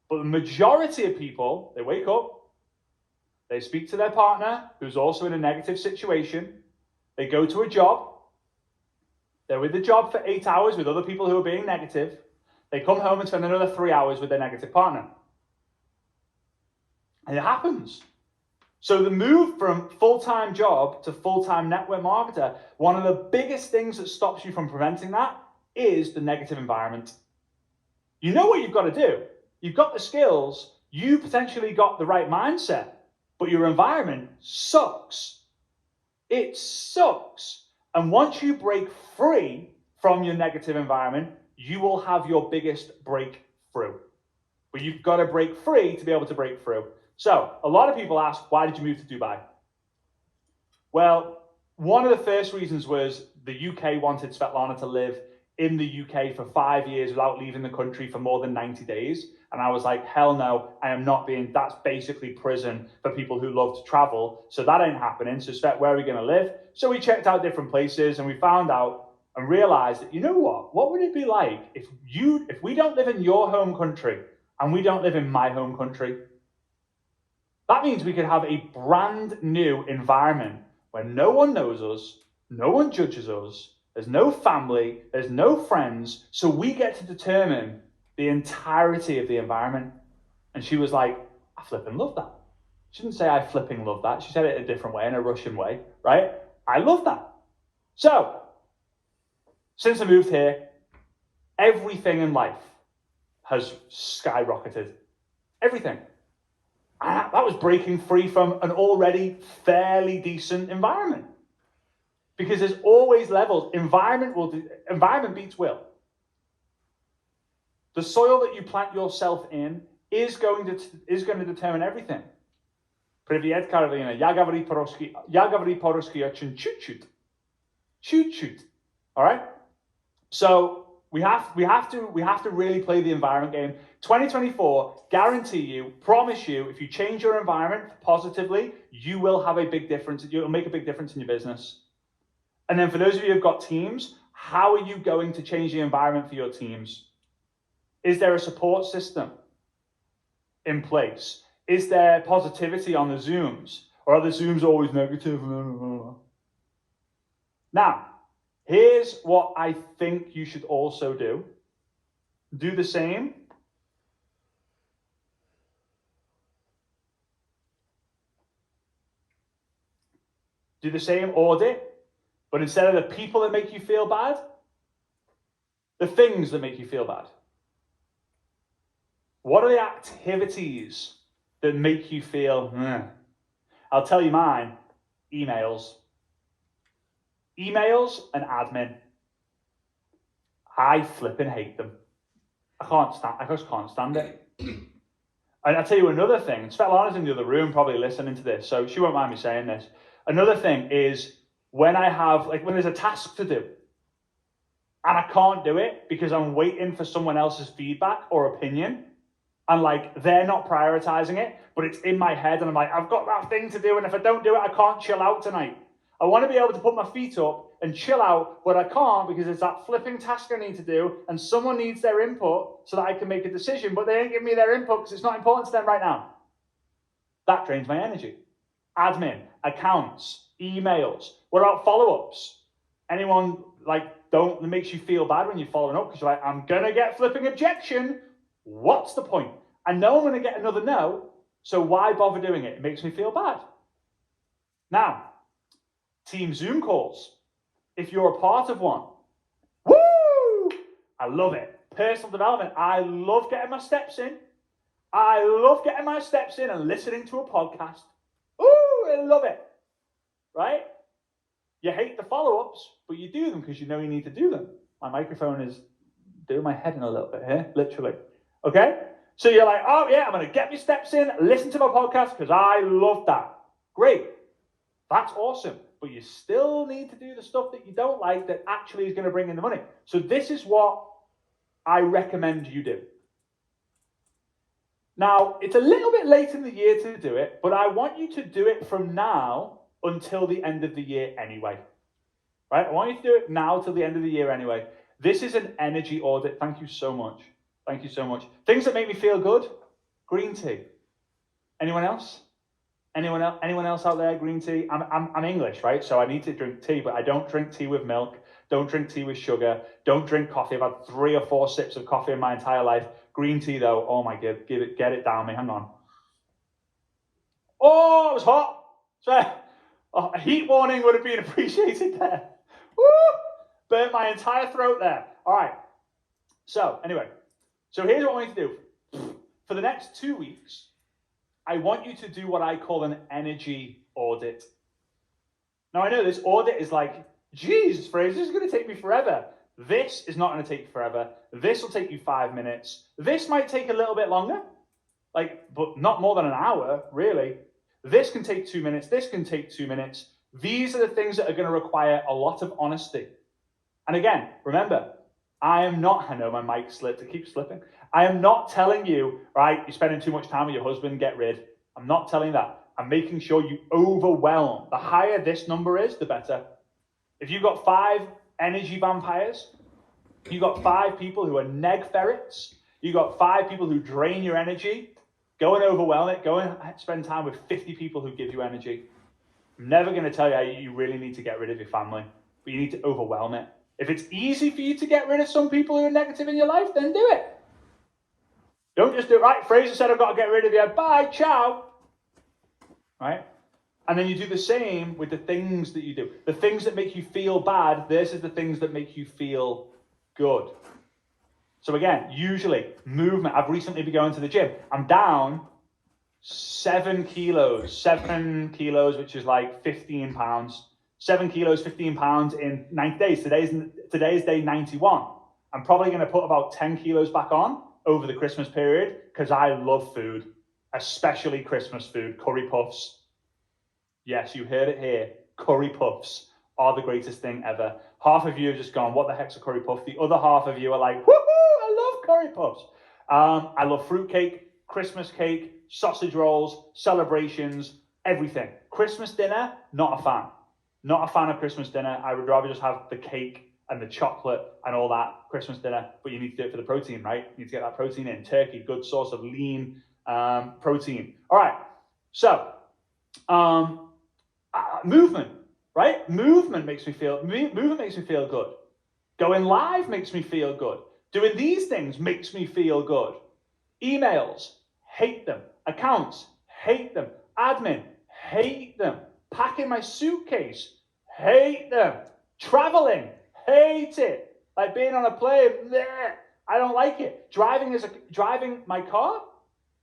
But the majority of people, they wake up, they speak to their partner who's also in a negative situation, they go to a job, they're with the job for 8 hours with other people who are being negative, they come home and spend another 3 hours with their negative partner. And it happens. So the move from full-time job to full-time network marketer, one of the biggest things that stops you from preventing that is the negative environment. You know what you've got to do. You've got the skills. You potentially got the right mindset, but your environment sucks. It sucks. And once you break free from your negative environment, you will have your biggest breakthrough. But you've got to break free to be able to break through. So a lot of people ask, why did you move to Dubai? Well, one of the first reasons was the UK wanted Svetlana to live in the UK for 5 years without leaving the country for more than 90 days. And I was like, hell no, I am not being, that's basically prison for people who love to travel. So that ain't happening. So Svet, where are we going to live? So we checked out different places and we found out and realized that, you know what would it be like if we don't live in your home country and we don't live in my home country? That means we could have a brand new environment where no one knows us, no one judges us, there's no family, there's no friends, so we get to determine the entirety of the environment. And she was like, I flipping love that. She didn't say I flipping love that. She said it a different way, in a Russian way, right? I love that. So, since I moved here, everything in life has skyrocketed. Everything. And that was breaking free from an already fairly decent environment. Because there's always levels. Environment beats will. The soil that you plant yourself in is going to determine everything. Привет, Karolina. Я говорю по-русски очень чуть-чуть. Chut. All right? So we have to really play the environment game. 2024, guarantee you, promise you, if you change your environment positively, you will have a big difference. You'll make a big difference in your business. And then for those of you who've got teams, how are you going to change the environment for your teams? Is there a support system in place? Is there positivity on the Zooms? Or are the Zooms always negative? Now, here's what I think you should also do. Do the same. Do the same audit, but instead of the people that make you feel bad, the things that make you feel bad. What are the activities that make you feel, I'll tell you mine, emails. Emails and admin. I flipping hate them. I just can't stand it. And I'll tell you another thing. Svetlana's in the other room probably listening to this, so she won't mind me saying this. Another thing is when when there's a task to do and I can't do it because I'm waiting for someone else's feedback or opinion, and they're not prioritizing it, but it's in my head and I'm like, I've got that thing to do, and if I don't do it, I can't chill out tonight. I want to be able to put my feet up and chill out, but I can't because it's that flipping task I need to do, and someone needs their input so that I can make a decision, but they ain't giving me their input because it's not important to them right now. That drains my energy. Admin, accounts, emails. What about follow-ups? Anyone that makes you feel bad when you're following up because you're like, I'm going to get flipping objection. What's the point? I know I'm going to get another no, so why bother doing it? It makes me feel bad. Now, team Zoom calls. If you're a part of one, woo! I love it. Personal development. I love getting my steps in. I love getting my steps in and listening to a podcast. Ooh, I love it. Right? You hate the follow-ups, but you do them because you know you need to do them. My microphone is doing my head in a little bit here, literally. Okay? So you're like, oh yeah, I'm going to get my steps in, listen to my podcast because I love that. Great. That's awesome. But you still need to do the stuff that you don't like that actually is going to bring in the money. So this is what I recommend you do. Now, it's a little bit late in the year to do it, but I want you to do it from now until the end of the year anyway. Right? I want you to do it now till the end of the year anyway. This is an energy audit. Thank you so much. Thank you so much. Things that make me feel good. Green tea. Anyone else? Anyone else out there? Green tea? I'm English, right? So I need to drink tea, but I don't drink tea with milk. Don't drink tea with sugar. Don't drink coffee. I've had 3 or 4 sips of coffee in my entire life. Green tea though, oh my god, get it down me. Hang on. Oh, it was hot. So, a heat warning would have been appreciated there. Woo! Burnt my entire throat there. All right. So anyway, here's what I want you to do. For the next 2 weeks, I want you to do what I call an energy audit. Now I know this audit is like, geez, Frazer, this is going to take me forever. This is not going to take you forever. This will take you 5 minutes. This might take a little bit longer, but not more than an hour, really. This can take 2 minutes. This can take 2 minutes. These are the things that are going to require a lot of honesty. And again, remember, I know my mic slipped. It keeps slipping. I am not telling you, right, you're spending too much time with your husband, get rid. I'm not telling that. I'm making sure you overwhelm. The higher this number is, the better. If you've got 5 energy vampires, you've got 5 people who are neg ferrets, you've got 5 people who drain your energy, go and overwhelm it. Go and spend time with 50 people who give you energy. I'm never going to tell you how you really need to get rid of your family, but you need to overwhelm it. If it's easy for you to get rid of some people who are negative in your life, then do it. Don't just do it, right? Frazer said, I've got to get rid of you. Bye, ciao. Right? And then you do the same with the things that you do. The things that make you feel bad, this is the things that make you feel good. So again, usually movement. I've recently been going to the gym. I'm down 7 kilos. 7 kilos, which is like 15 pounds. 7 kilos, 15 pounds in 90 days. Today's day 91. I'm probably going to put about 10 kilos back on over the Christmas period because I love food, especially Christmas food. Curry puffs. Yes, you heard it here. Curry puffs are the greatest thing ever. Half of you have just gone, what the heck's a curry puff? The other half of you are like, woohoo, I love curry puffs. I love fruitcake, Christmas cake, sausage rolls, celebrations, everything. Christmas dinner, not a fan. Not a fan of Christmas dinner. I would rather just have the cake and the chocolate and all that Christmas dinner, but you need to do it for the protein, right? You need to get that protein in. Turkey, good source of lean protein. All right, so movement, right? Movement makes me feel good. Going live makes me feel good. Doing these things makes me feel good. Emails, hate them. Accounts, hate them. Admin, hate them. Packing my suitcase, hate them. Traveling, hate it. Like being on a plane, bleh, I don't like it. Driving my car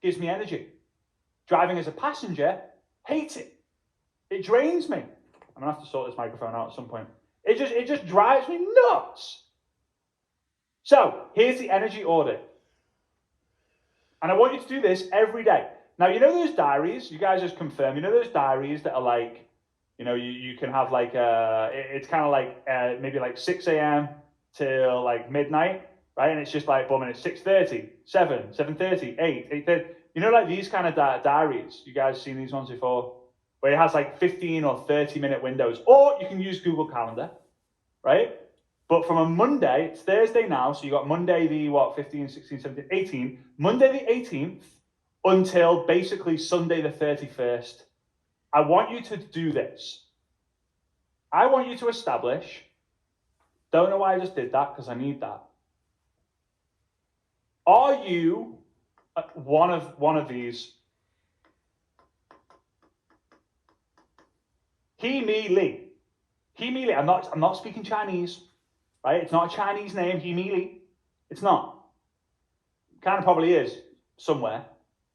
gives me energy. Driving as a passenger, hate it. It drains me. I'm gonna have to sort this microphone out at some point. It just drives me nuts. So here's the energy audit. And I want you to do this every day. Now, you know those diaries? You guys just confirm. You know those diaries that are like, you know, you can have like, it's kind of like maybe like 6 a.m. till like midnight, right? And it's just like, boom, and it's 6:30, 7, 7:30, 8, 8:30. You know, like these kind of diaries. You guys seen these ones before? Where it has like 15 or 30-minute windows. Or you can use Google Calendar, right? But from a Monday, it's Thursday now, so you got Monday the, 15, 16, 17, 18, Monday the 18th until basically Sunday the 31st. I want you to do this. I want you to establish, don't know why I just did that, because I need that. Are you one of these? He, me, Lee. He, me, Lee. I'm not speaking Chinese. Right? It's not a Chinese name, he, me, Lee. It's not. Kind of probably is somewhere,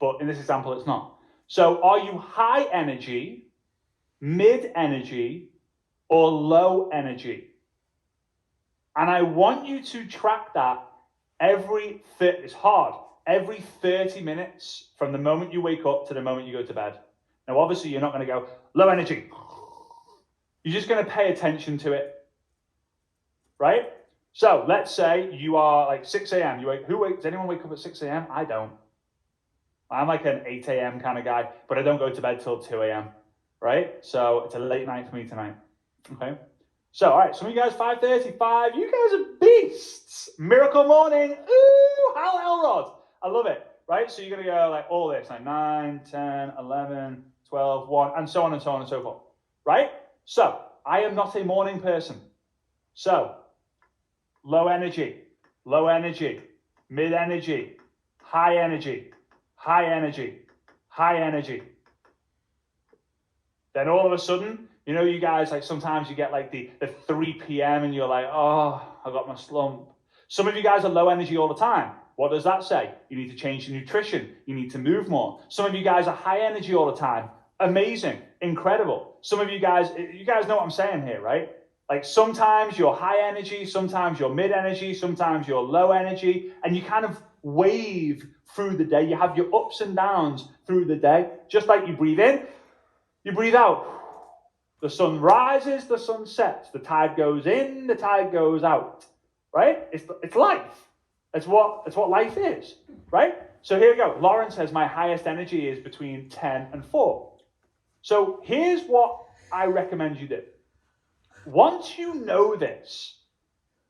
but in this example, it's not. So are you high energy, mid energy, or low energy? And I want you to track that it's hard, every 30 minutes from the moment you wake up to the moment you go to bed. Now, obviously, you're not going to go, low energy. You're just going to pay attention to it. Right? So let's say you are like 6 a.m. Does anyone wake up at 6 a.m.? I don't. I'm like an 8 a.m. kind of guy, but I don't go to bed till 2 a.m. Right? So it's a late night for me tonight. Okay. So, all right. Some of you guys, 5:35. You guys are beasts. Miracle morning. Ooh, Hal Elrod. I love it. Right? So you're going to go like all this, like 9, 10, 11, 12, 1, and so on and so on and so forth. Right? So I am not a morning person. So low energy, mid energy, high energy, high energy, high energy. Then all of a sudden, you know, you guys, like sometimes you get like the 3 p.m. and you're like, oh, I got my slump. Some of you guys are low energy all the time. What does that say? You need to change your nutrition. You need to move more. Some of you guys are high energy all the time. Amazing, incredible. Some of you guys know what I'm saying here, right? Like sometimes you're high energy, sometimes you're mid energy, sometimes you're low energy, and you kind of wave through the day. You have your ups and downs through the day, just like you breathe in, you breathe out. The sun rises, the sun sets, the tide goes in, the tide goes out, right? It's life. It's what life is, right? So here we go. Lauren says my highest energy is between 10 and 4. So here's what I recommend you do. Once you know this,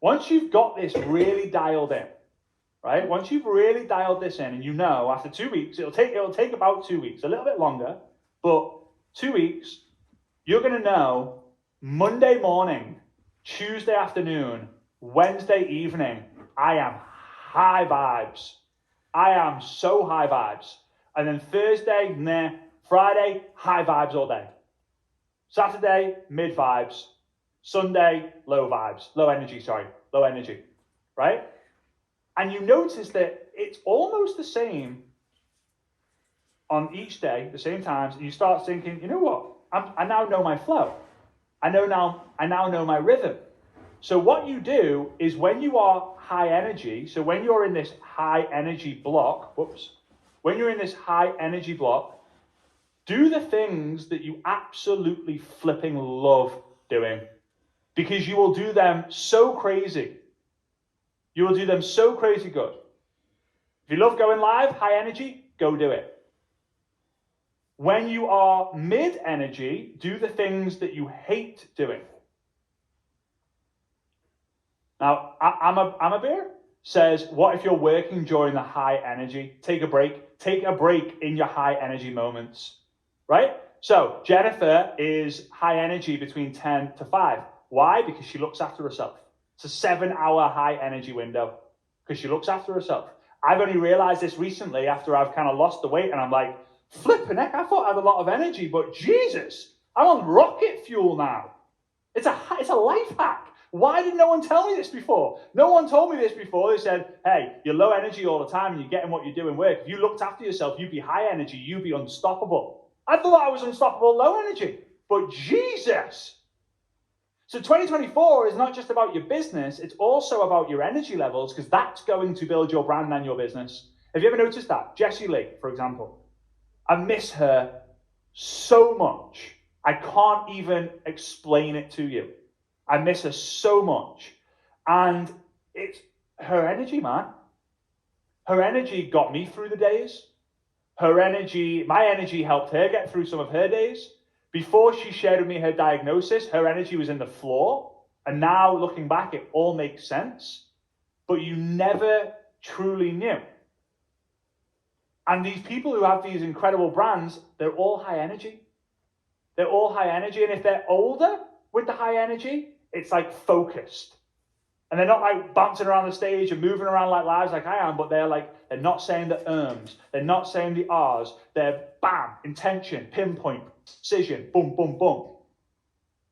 once you've got this really dialed in, right? Once you've really dialed this in and you know after 2 weeks, it'll take about 2 weeks, a little bit longer, but 2 weeks, you're going to know Monday morning, Tuesday afternoon, Wednesday evening, I am high vibes. I am so high vibes. And then Thursday, nah. Friday, high vibes all day. Saturday, mid vibes. Sunday, low energy, right? And you notice that it's almost the same on each day, the same times, and you start thinking, you know what? I now know my flow. I now know my rhythm. So what you do is when you are high energy, so when you're in this high energy block, when you're in this high energy block, do the things that you absolutely flipping love doing, because you will do them so crazy. You will do them so crazy good. If you love going live, high energy, go do it. When you are mid energy, do the things that you hate doing. Now, I'm a beer says, what if you're working during the high energy? Take a break. Take a break in your high energy moments, right? So Jennifer is high energy between 10 to 5. Why? Because she looks after herself. It's a 7-hour high energy window because she looks after herself. I've only realized this recently after I've kind of lost the weight, and I'm like, flipping heck, I thought I had a lot of energy, but Jesus, I'm on rocket fuel now. It's a life hack. Why did no one tell me this before? No one told me this before. They said, hey, you're low energy all the time and you're getting what you do in work. If you looked after yourself, you'd be high energy, you'd be unstoppable. I thought I was unstoppable low energy, but Jesus. So 2024 is not just about your business, it's also about your energy levels, because that's going to build your brand and your business. Have you ever noticed that? Jessie Lee, for example. I miss her so much. I can't even explain it to you. I miss her so much. And it's her energy, man. Her energy got me through the days. My energy helped her get through some of her days. Before she shared with me her diagnosis, her energy was in the floor. And now looking back, it all makes sense. But you never truly knew. And these people who have these incredible brands, they're all high energy. They're all high energy. And if they're older with the high energy, it's like focused. And they're not like bouncing around the stage and moving around like lives like I am, but they're not saying the ums, they're not saying the R's, they're bam, intention, pinpoint, precision, boom, boom, boom.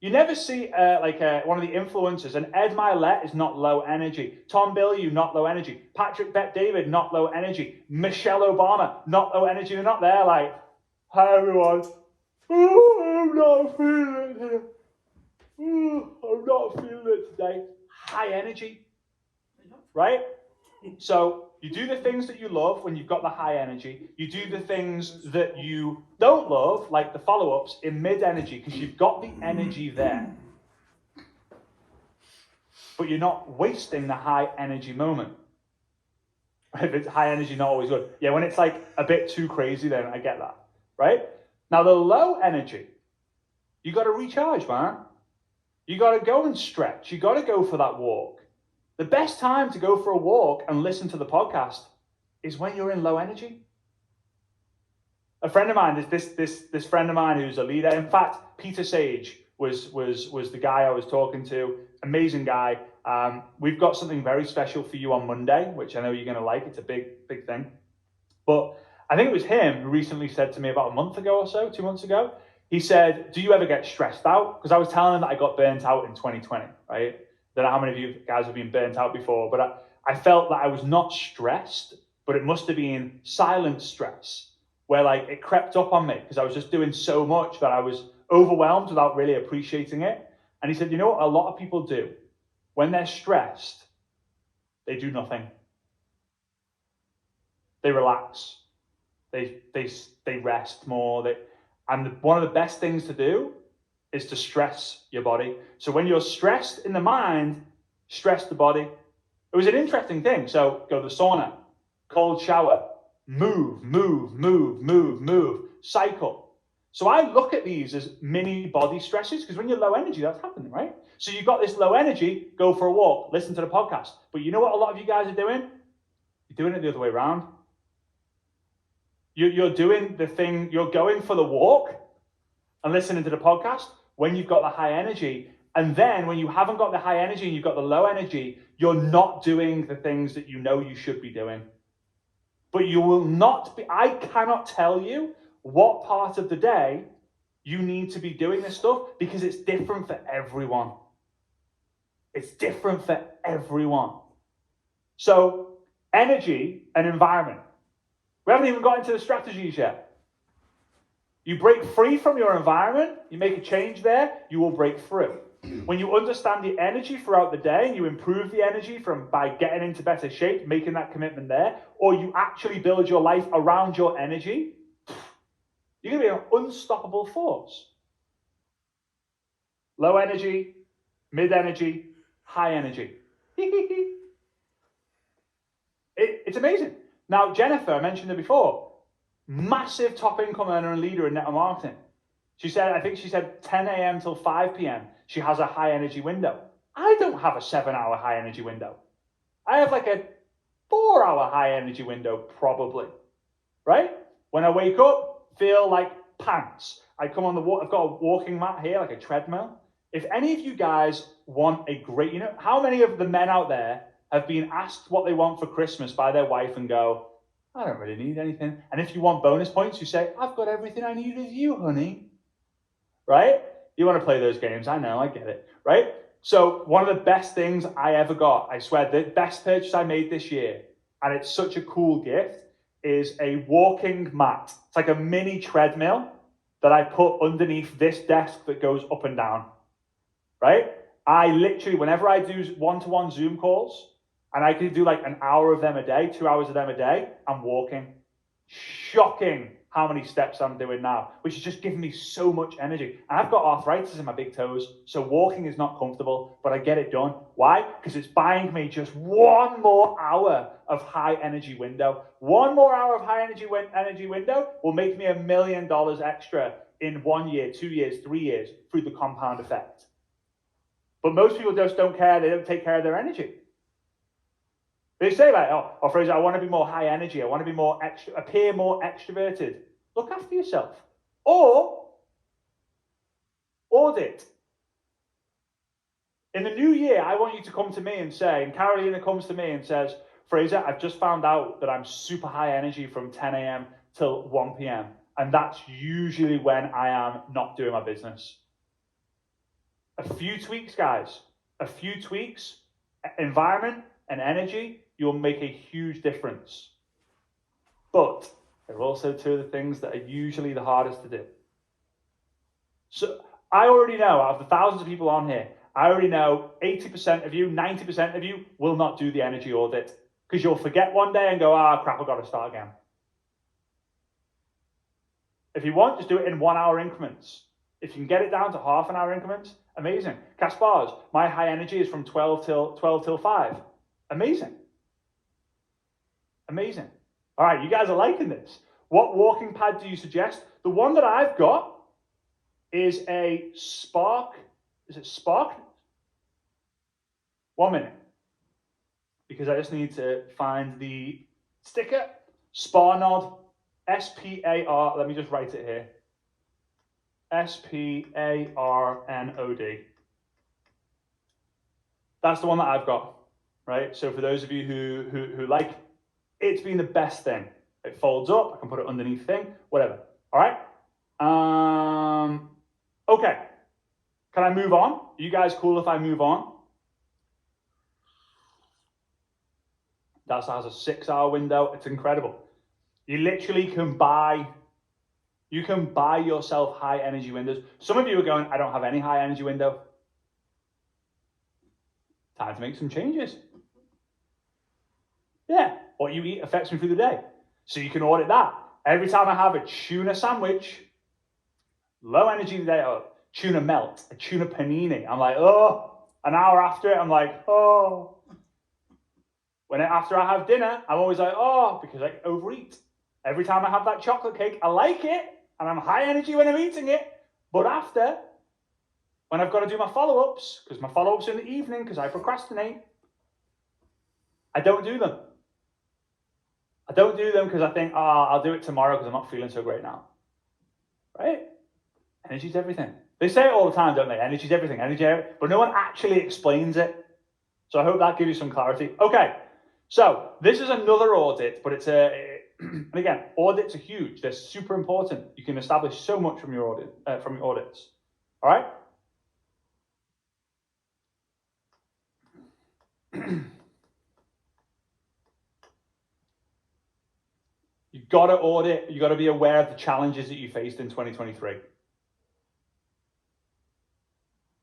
You never see one of the influencers, and Ed Milet is not low energy. Tom Bilyeu, not low energy. Patrick Bet-David, not low energy. Michelle Obama, not low energy. They're not there like, hi everyone. Oh, I'm not feeling it here. Oh, I'm not feeling it today. High energy, right? So you do the things that you love when you've got the high energy. You do the things that you don't love, like the follow-ups, in mid-energy, because you've got the energy there. But you're not wasting the high energy moment. If it's high energy, not always good. Yeah, when it's like a bit too crazy, then I get that, right? Now, the low energy, you got to recharge, man. You got to go and stretch. You got to go for that walk. The best time to go for a walk and listen to the podcast is when you're in low energy. A friend of mine is this friend of mine who's a leader. In fact, Peter Sage was the guy I was talking to. Amazing guy. We've got something very special for you on Monday, which I know you're going to like. It's a big thing. But I think it was him who recently said to me about a month ago or so, 2 months ago, he said, do you ever get stressed out? Because I was telling him that I got burnt out in 2020, right? I don't know how many of you guys have been burnt out before, but I felt that I was not stressed, but it must have been silent stress, where like it crept up on me because I was just doing so much that I was overwhelmed without really appreciating it. And he said, you know what a lot of people do? When they're stressed, they do nothing. They relax. They rest more. And one of the best things to do is to stress your body. So when you're stressed in the mind, stress the body. It was an interesting thing. So go to the sauna, cold shower, move, cycle. So I look at these as mini body stresses, because when you're low energy, that's happening, right? So you've got this low energy, go for a walk, listen to the podcast. But you know what a lot of you guys are doing? You're doing it the other way around. You're doing the thing, you're going for the walk and listening to the podcast when you've got the high energy. And then when you haven't got the high energy and you've got the low energy, you're not doing the things that you know you should be doing. But you will not be, I cannot tell you what part of the day you need to be doing this stuff, because it's different for everyone. It's different for everyone. So energy and environment. We haven't even got into the strategies yet. You break free from your environment, you make a change there, you will break through. When you understand the energy throughout the day and you improve the energy by getting into better shape, making that commitment there, or you actually build your life around your energy, you're going to be an unstoppable force. Low energy, mid energy, high energy. It's amazing. Now, Jennifer, I mentioned her before, massive top income earner and leader in network marketing. I think she said 10 a.m. till 5 p.m. she has a high energy window. I don't have a 7-hour high energy window. I have like a 4-hour high energy window, probably, right? When I wake up, feel like pants. I come on I've got a walking mat here, like a treadmill. If any of you guys want a great, how many of the men out there have been asked what they want for Christmas by their wife and go, I don't really need anything. And if you want bonus points, you say, I've got everything I need with you, honey. Right? You want to play those games. I know, I get it. Right? So one of the best things I ever got, I swear, the best purchase I made this year, and it's such a cool gift, is a walking mat. It's like a mini treadmill that I put underneath this desk that goes up and down. Right? I literally, whenever I do one-to-one Zoom calls, and I can do like an hour of them a day, 2 hours of them a day, I'm walking. Shocking how many steps I'm doing now, which is just giving me so much energy. And I've got arthritis in my big toes, so walking is not comfortable, but I get it done. Why? Because it's buying me just one more hour of high energy window. One more hour of high energy window will make me $1 million extra in 1 year, 2 years, 3 years through the compound effect. But most people just don't care. They don't take care of their energy. They say like, oh, Frazer, I want to be more high energy. I want to be appear more extroverted. Look after yourself. Or audit. In the new year, I want you to come to me and say, and Carolina comes to me and says, Frazer, I've just found out that I'm super high energy from 10 a.m. till 1 p.m. And that's usually when I am not doing my business. A few tweaks, guys. A few tweaks, environment and energy, you'll make a huge difference. But there are also two of the things that are usually the hardest to do. So I already know, out of the thousands of people on here, I already know 80% of you, 90% of you will not do the energy audit because you'll forget one day and go, crap, I've got to start again. If you want, just do it in 1 hour increments. If you can get it down to half an hour increments, amazing. Kaspar's, my high energy is from 12 till 5. Amazing. Amazing. All right, you guys are liking this. What walking pad do you suggest? The one that I've got is a Spark. Is it Spark? 1 minute. Because I just need to find the sticker. Sparnod. S-P-A-R. Let me just write it here. S-P-A-R-N-O-D. That's the one that I've got, right? So for those of you who like, it's been the best thing. It folds up. I can put it underneath thing, whatever. All right. Okay. Can I move on? Are you guys cool if I move on? That has a 6-hour window. It's incredible. You literally can buy yourself high energy windows. Some of you are going, I don't have any high energy window. Time to make some changes. Yeah, what you eat affects me through the day. So you can audit that. Every time I have a tuna sandwich, low energy today, tuna melt, a tuna panini, I'm like, oh, an hour after it, I'm like, oh. After I have dinner, I'm always like, oh, because I overeat. Every time I have that chocolate cake, I like it, and I'm high energy when I'm eating it. But after, when I've got to do my follow-ups, because my follow-ups are in the evening, because I procrastinate, I don't do them. I don't do them because I think, I'll do it tomorrow because I'm not feeling so great now. Right? Energy's everything. They say it all the time, don't they? Energy's everything, but no one actually explains it. So I hope that gives you some clarity. Okay, so this is another audit, but and again, audits are huge. They're super important. You can establish so much from your audits. All right? You got to audit, you got to be aware of the challenges that you faced in 2023.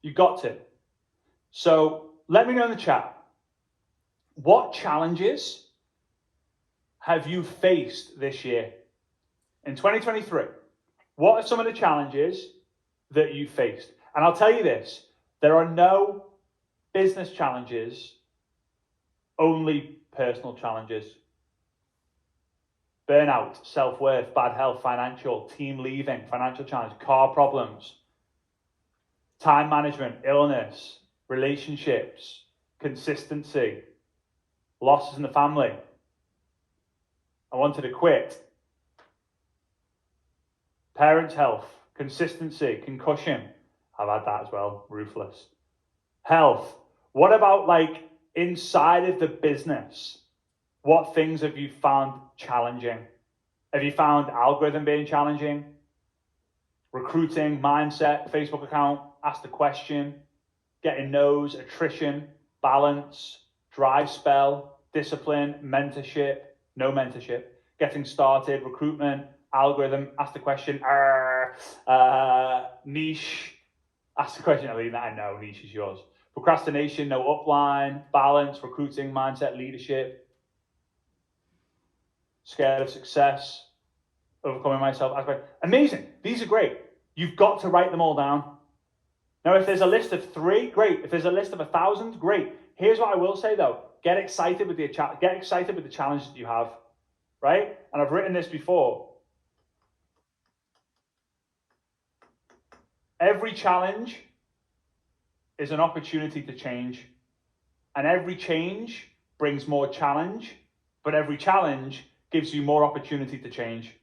You got to. So let me know in the chat, what challenges have you faced this year? In 2023, what are some of the challenges that you faced? And I'll tell you this, there are no business challenges, only personal challenges. Burnout, self-worth, bad health, financial, team leaving, financial challenge, car problems, time management, illness, relationships, consistency, losses in the family. I wanted to quit. Parents' health, consistency, concussion. I've had that as well, ruthless. Health. What about like inside of the business? What things have you found challenging? Have you found algorithm being challenging? Recruiting, mindset, Facebook account, ask the question, getting no's, attrition, balance, dry spell, discipline, mentorship, no mentorship, getting started, recruitment, algorithm, ask the question, niche, ask the question, I know niche is yours. Procrastination, no upline, balance, recruiting, mindset, leadership, scared of success, overcoming myself. Amazing. These are great. You've got to write them all down. Now, if there's a list of 3, great. If there's a list of 1,000, great. Here's what I will say though. Get excited with the challenge that you have, right? And I've written this before. Every challenge is an opportunity to change. And every change brings more challenge, but every challenge gives you more opportunity to change.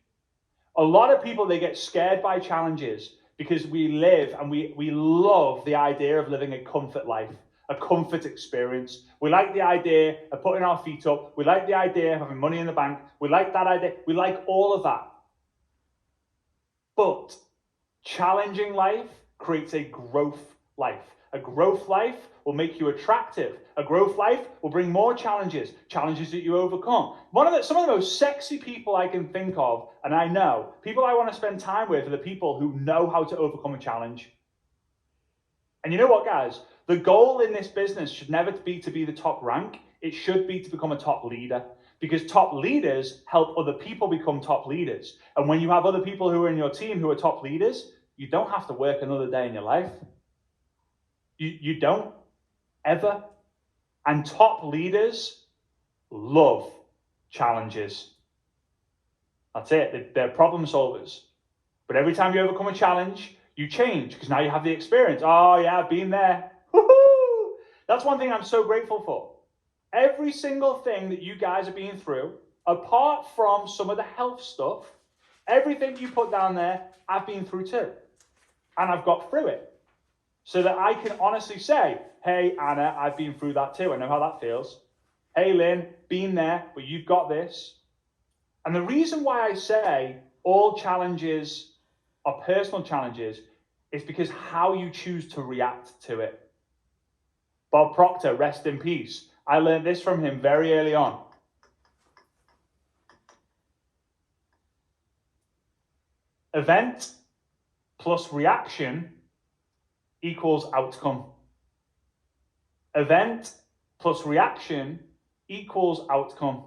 A lot of people, they get scared by challenges because we live and we love the idea of living a comfort life, a comfort experience. We like the idea of putting our feet up. We like the idea of having money in the bank. We like that idea. We like all of that. But challenging life creates a growth life. A growth life will make you attractive. A growth life will bring more challenges that you overcome. Some of the most sexy people I can think of, and I know, people I want to spend time with are the people who know how to overcome a challenge. And you know what, guys? The goal in this business should never be to be the top rank. It should be to become a top leader, because top leaders help other people become top leaders. And when you have other people who are in your team who are top leaders, you don't have to work another day in your life. You don't, ever. And top leaders love challenges. That's it. They're problem solvers. But every time you overcome a challenge, you change, because now you have the experience. Oh yeah, I've been there. Woo-hoo! That's one thing I'm so grateful for. Every single thing that you guys have been through, apart from some of the health stuff, everything you put down there, I've been through too. And I've got through it. So that I can honestly say, hey, Anna, I've been through that too. I know how that feels. Hey, Lynn, been there, but you've got this. And the reason why I say all challenges are personal challenges is because how you choose to react to it. Bob Proctor, rest in peace. I learned this from him very early on. Event plus reaction equals outcome. Event plus reaction equals outcome.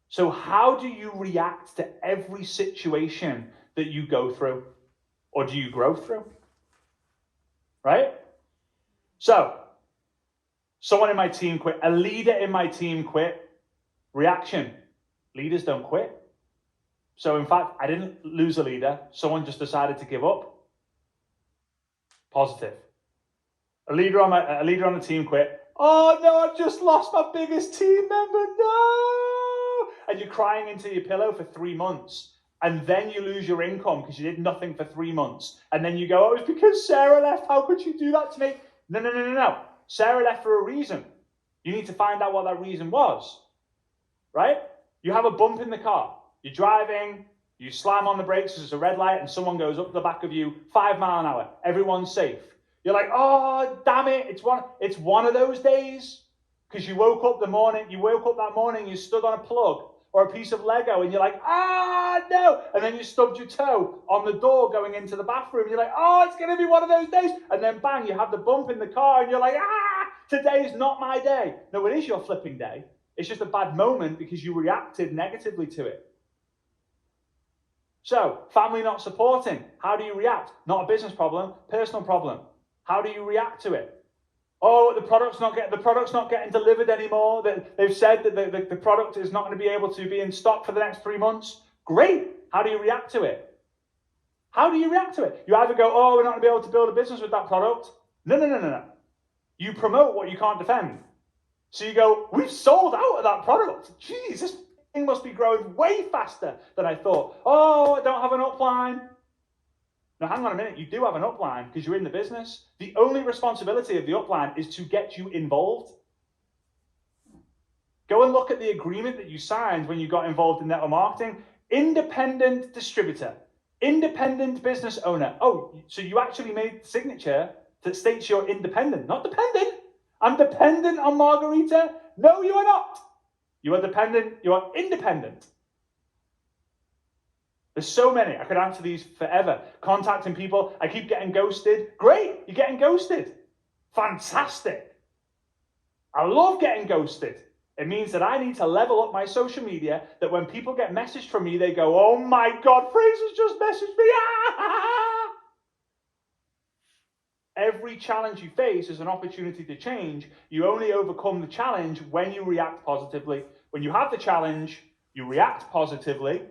So how do you react to every situation that you go through? Or do you grow through? Right? So, someone in my team quit. A leader in my team quit. Reaction. Leaders don't quit. So in fact, I didn't lose a leader. Someone just decided to give up. Positive. A leader on the team quit. Oh no, I've just lost my biggest team member. No! And you're crying into your pillow for 3 months. And then you lose your income because you did nothing for 3 months. And then you go, oh, it's because Sarah left. How could you do that to me? No. Sarah left for a reason. You need to find out what that reason was. Right? You have a bump in the car. You're driving. You slam on the brakes because it's a red light and someone goes up the back of you 5 miles an hour. Everyone's safe. You're like, oh, damn it. It's one of those days because you woke up that morning, you stood on a plug or a piece of Lego and you're like, no. And then you stubbed your toe on the door going into the bathroom. You're like, it's going to be one of those days. And then bang, you have the bump in the car and you're like, today is not my day. No, it is your flipping day. It's just a bad moment because you reacted negatively to it. So, family not supporting. How do you react? Not a business problem, personal problem. How do you react to it? The product's not getting delivered anymore. They've said that the product is not going to be able to be in stock for the next 3 months. Great. How do you react to it? How do you react to it? You either go, we're not going to be able to build a business with that product. No. You promote what you can't defend. So you go, we've sold out of that product. Jeez, this thing must be growing way faster than I thought. I don't have an upline. Now, hang on a minute. You do have an upline because you're in the business. The only responsibility of the upline is to get you involved. Go and look at the agreement that you signed when you got involved in network marketing. Independent distributor, independent business owner. So you actually made the signature that states you're independent, not dependent. I'm dependent on Margarita. No, you are not. You are dependent. You are independent. There's so many. I could answer these forever. Contacting people. I keep getting ghosted. Great. You're getting ghosted. Fantastic. I love getting ghosted. It means that I need to level up my social media, that when people get messaged from me, they go, oh my God, Frazer's just messaged me. Every challenge you face is an opportunity to change. You only overcome the challenge when you react positively. When you have the challenge, you react positively,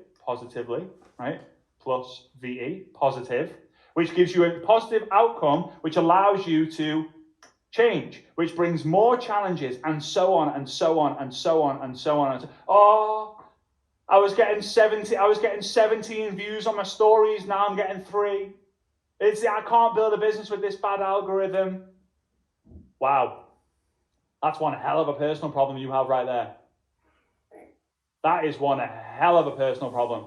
right? Plus VE, positive, which gives you a positive outcome, which allows you to change, which brings more challenges, and so on, and so on, and so on, and so on. I was getting 17 views on my stories, now I'm getting 3. I can't build a business with this bad algorithm. Wow. That's one hell of a personal problem you have right there. That is one hell of a personal problem.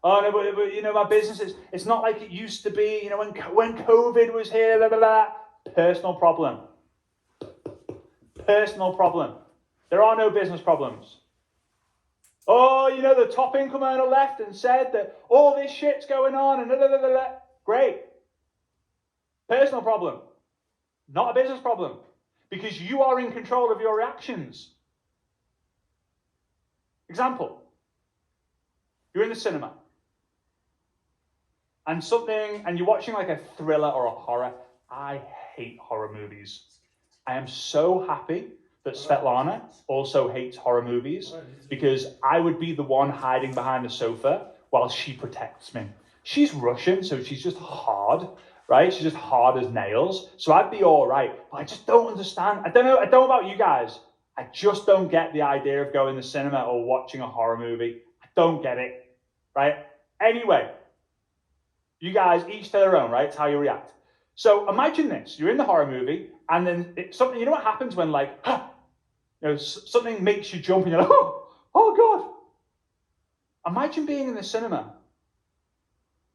No, but my business it's not like it used to be, when COVID was here, blah, blah, blah. Personal problem. Personal problem. There are no business problems. The top income earner left and said that all this shit's going on and blah, blah, blah, blah. Great. Personal problem. Not a business problem. Because you are in control of your reactions. Example. You're in the cinema. And you're watching like a thriller or a horror. I hate horror movies. I am so happy that Svetlana also hates horror movies, because I would be the one hiding behind the sofa while she protects me. She's Russian, so she's just hard, right? She's just hard as nails. So I'd be all right. But I just don't understand. I don't know about you guys. I just don't get the idea of going to the cinema or watching a horror movie. I don't get it, right? Anyway, you guys, each to their own, right? It's how you react. So imagine this. You're in the horror movie, and then something, you know what happens when something makes you jump and you're like, oh God. Imagine being in the cinema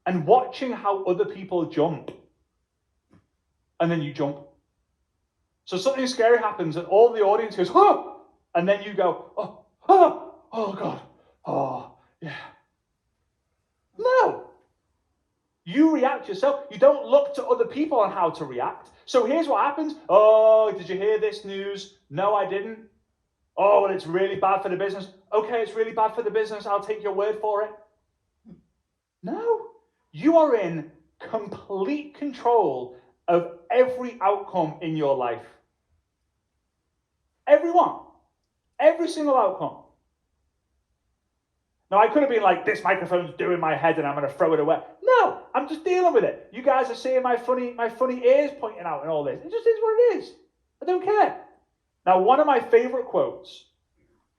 and watching how other people jump. And then you jump. So something scary happens and all the audience goes, and then you go, oh God, oh yeah. No. You react yourself. You don't look to other people on how to react. So here's what happens. Oh, did you hear this news? No, I didn't. Oh, well, it's really bad for the business. Okay, it's really bad for the business. I'll take your word for it. No. You are in complete control of every outcome in your life. Everyone. Every single outcome. Now, I could have been like, this microphone's doing my head and I'm going to throw it away. No, I'm just dealing with it. You guys are seeing my funny ears pointing out and all this. It just is what it is. I don't care. Now, one of my favorite quotes,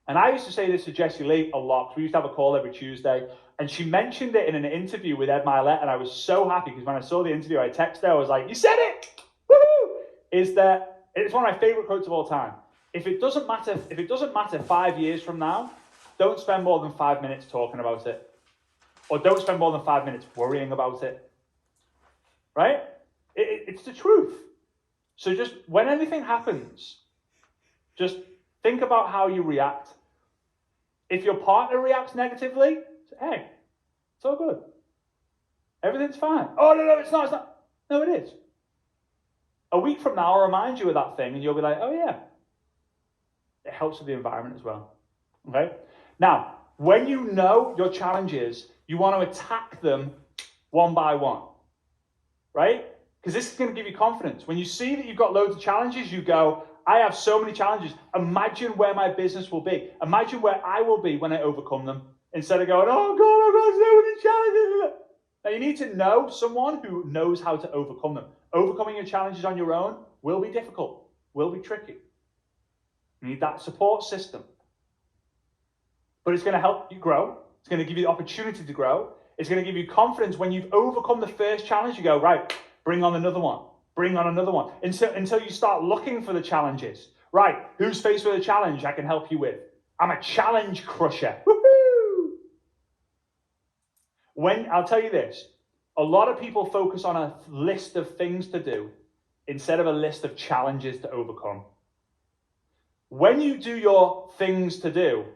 and I used to say this to Jessie Lee a lot, because we used to have a call every Tuesday, and she mentioned it in an interview with Ed Milet, and I was so happy, because when I saw the interview, I texted her, I was like, you said it! Woohoo! It's one of my favorite quotes of all time. If it doesn't matter 5 years from now, don't spend more than 5 minutes talking about it. Or don't spend more than 5 minutes worrying about it. Right? It's the truth. So just when anything happens, just think about how you react. If your partner reacts negatively, say, hey, it's all good. Everything's fine. Oh, no, it's not. It's not. No, it is. A week from now, I'll remind you of that thing, and you'll be like, oh, yeah. It helps with the environment as well. Okay? Now, when you know your challenges, you want to attack them one by one. Right? Because this is going to give you confidence. When you see that you've got loads of challenges, you go, I have so many challenges. Imagine where my business will be. Imagine where I will be when I overcome them. Instead of going, oh God, I've got so many challenges. Now you need to know someone who knows how to overcome them. Overcoming your challenges on your own will be difficult, will be tricky. You need that support system. But it's going to help you grow. It's going to give you the opportunity to grow. It's going to give you confidence when you've overcome the first challenge. You go, right, bring on another one. Bring on another one. Until you start looking for the challenges. Right, who's faced with a challenge I can help you with? I'm a challenge crusher. Woohoo! I'll tell you this, a lot of people focus on a list of things to do instead of a list of challenges to overcome. When you do your things to do,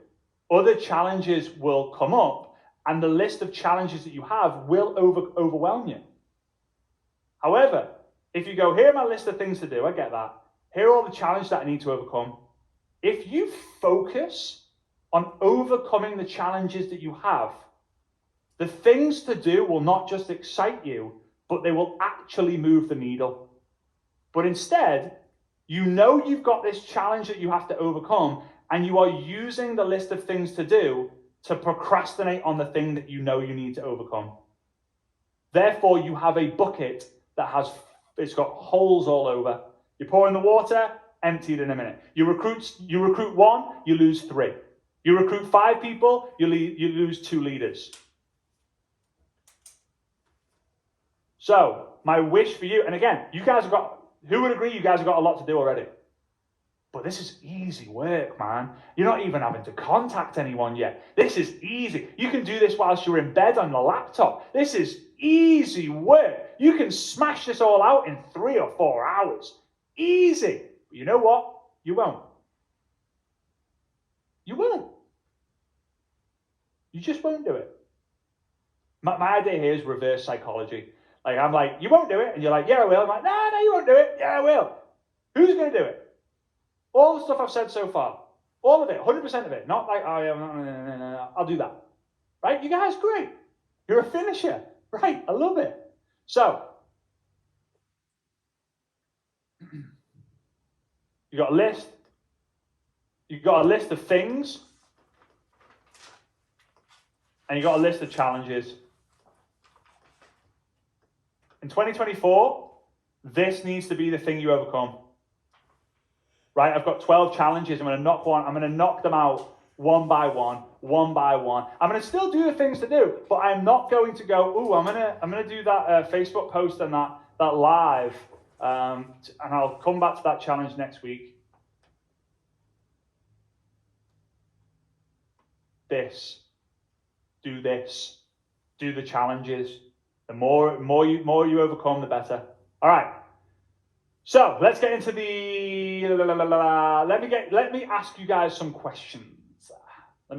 other challenges will come up, and the list of challenges that you have will overwhelm you. However, if you go, here are my list of things to do, I get that. Here are all the challenges that I need to overcome. If you focus on overcoming the challenges that you have, the things to do will not just excite you, but they will actually move the needle. But instead, you know you've got this challenge that you have to overcome, and you are using the list of things to do to procrastinate on the thing that you know you need to overcome. Therefore, you have a bucket that it's got holes all over. You pour in the water, empty it in a minute. You recruit one, you lose 3. You recruit 5 people, you lose 2 leaders. So, my wish for you, and again, who would agree you guys have got a lot to do already? But this is easy work, man. You're not even having to contact anyone yet. This is easy. You can do this whilst you're in bed on the laptop. This is easy work. You can smash this all out in 3 or 4 hours. Easy. But you know what? You won't. You won't. You just won't do it. My idea here is reverse psychology. Like, I'm like, you won't do it. And you're like, yeah, I will. I'm like, no, you won't do it. Yeah, I will. Who's going to do it? All the stuff I've said so far. All of it. 100% of it. Not like, oh, yeah, no, I'll do that. Right? You guys, great. You're a finisher. Right. I love it. So, you got a list. You've got a list of things. And you got a list of challenges. In 2024, this needs to be the thing you overcome. Right? I've got 12 challenges. I'm going to knock them out one by one. I'm going to still do the things to do, but I'm not going to go, ooh, I'm going to do that Facebook post and that live. And I'll come back to that challenge next week. Do the challenges. The more you overcome, the better. All right. So let's get into the. Let me ask you guys some questions. Are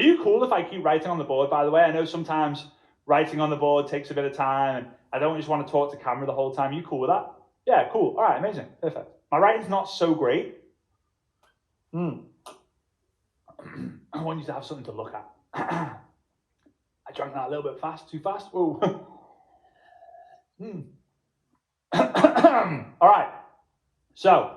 you cool if I keep writing on the board? By the way, I know sometimes writing on the board takes a bit of time, and I don't just want to talk to camera the whole time. You cool with that? Yeah, cool. All right, amazing, perfect. My writing's not so great. I want you to have something to look at. I drank that a little bit too fast. Whoa. All right. So,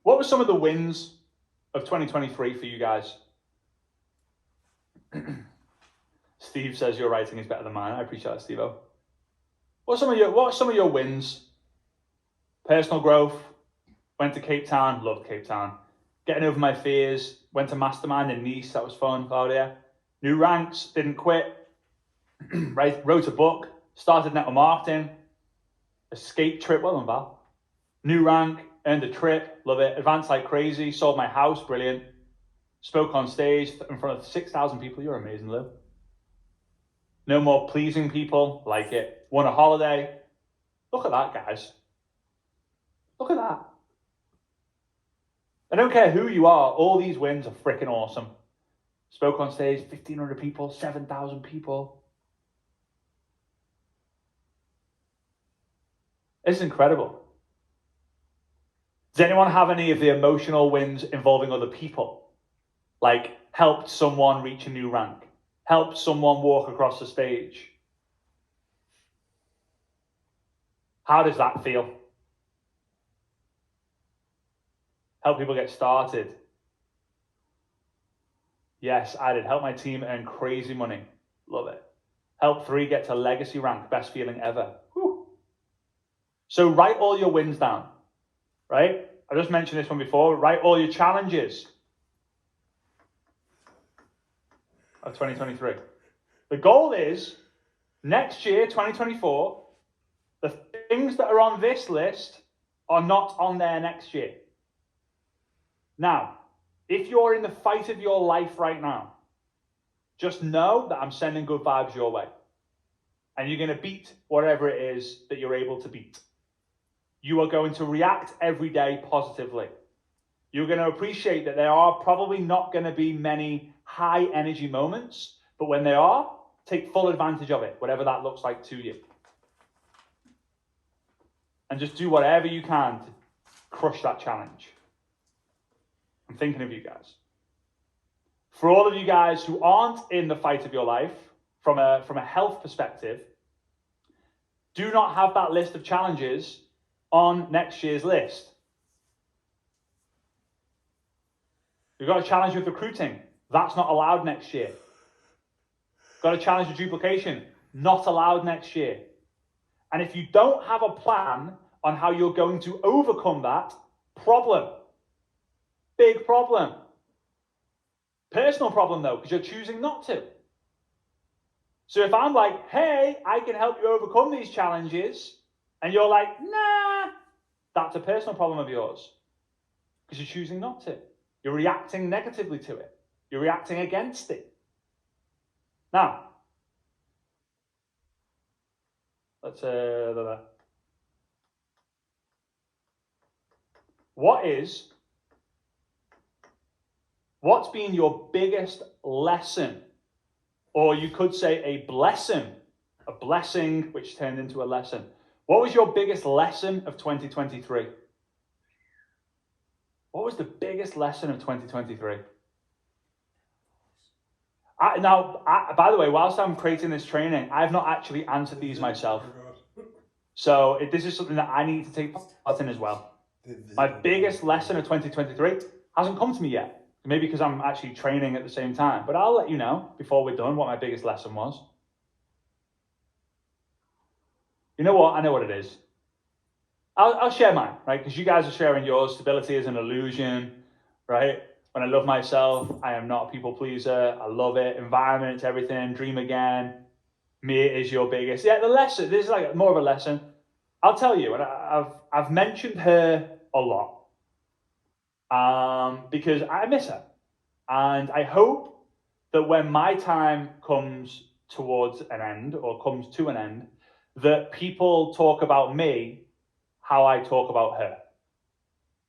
what were some of the wins of 2023 for you guys? Steve says your writing is better than mine. I appreciate that, Steve-O. What are some of your wins? Personal growth. Went to Cape Town. Loved Cape Town. Getting over my fears. Went to Mastermind in Nice. That was fun, Claudia. New ranks. Didn't quit. Wrote a book. Started network marketing. Escape trip. Well done, Val. New rank. Earned a trip. Love it. Advanced like crazy. Sold my house. Brilliant. Spoke on stage in front of 6,000 people. You're amazing, Lou. No more pleasing people. Like it. Won a holiday. Look at that, guys. Look at that. I don't care who you are, all these wins are freaking awesome. Spoke on stage, 1,500 people, 7,000 people. It's incredible. Does anyone have any of the emotional wins involving other people? Like helped someone reach a new rank, helped someone walk across the stage. How does that feel? Help people get started. Yes, I did. Help my team earn crazy money. Love it. Help 3 get to legacy rank. Best feeling ever. Whew. So write all your wins down, right? I just mentioned this one before. Write all your challenges of 2023. The goal is next year, 2024, the things that are on this list are not on there next year. Now, if you're in the fight of your life right now, just know that I'm sending good vibes your way. And you're going to beat whatever it is that you're able to beat. You are going to react every day positively. You're going to appreciate that there are probably not going to be many high energy moments, but when they are, take full advantage of it, whatever that looks like to you. And just do whatever you can to crush that challenge. I'm thinking of you guys. For all of you guys who aren't in the fight of your life, from a health perspective, do not have that list of challenges on next year's list. You've got a challenge with recruiting. That's not allowed next year. Got a challenge with duplication. Not allowed next year. And if you don't have a plan on how you're going to overcome that problem, big problem. Personal problem though, because you're choosing not to. So if I'm like, hey, I can help you overcome these challenges, and you're like, nah, that's a personal problem of yours. Because you're choosing not to. You're reacting negatively to it. You're reacting against it. Now, let's what's been your biggest lesson, or you could say a blessing which turned into a lesson? What was your biggest lesson of 2023? What was the biggest lesson of 2023? By the way, whilst I'm creating this training, I've not actually answered these myself. So this is something that I need to take part in as well. My biggest lesson of 2023 hasn't come to me yet. Maybe because I'm actually training at the same time. But I'll let you know before we're done what my biggest lesson was. You know what? I know what it is. I'll share mine, right? Because you guys are sharing yours. Stability is an illusion, right? When I love myself, I am not a people pleaser. I love it. Environment, it's everything. Dream again. Me is your biggest. Yeah, the lesson. This is like more of a lesson. I'll tell you, and I've mentioned her a lot because I miss her, and I hope that when my time comes towards an end or comes to an end, that people talk about me how I talk about her.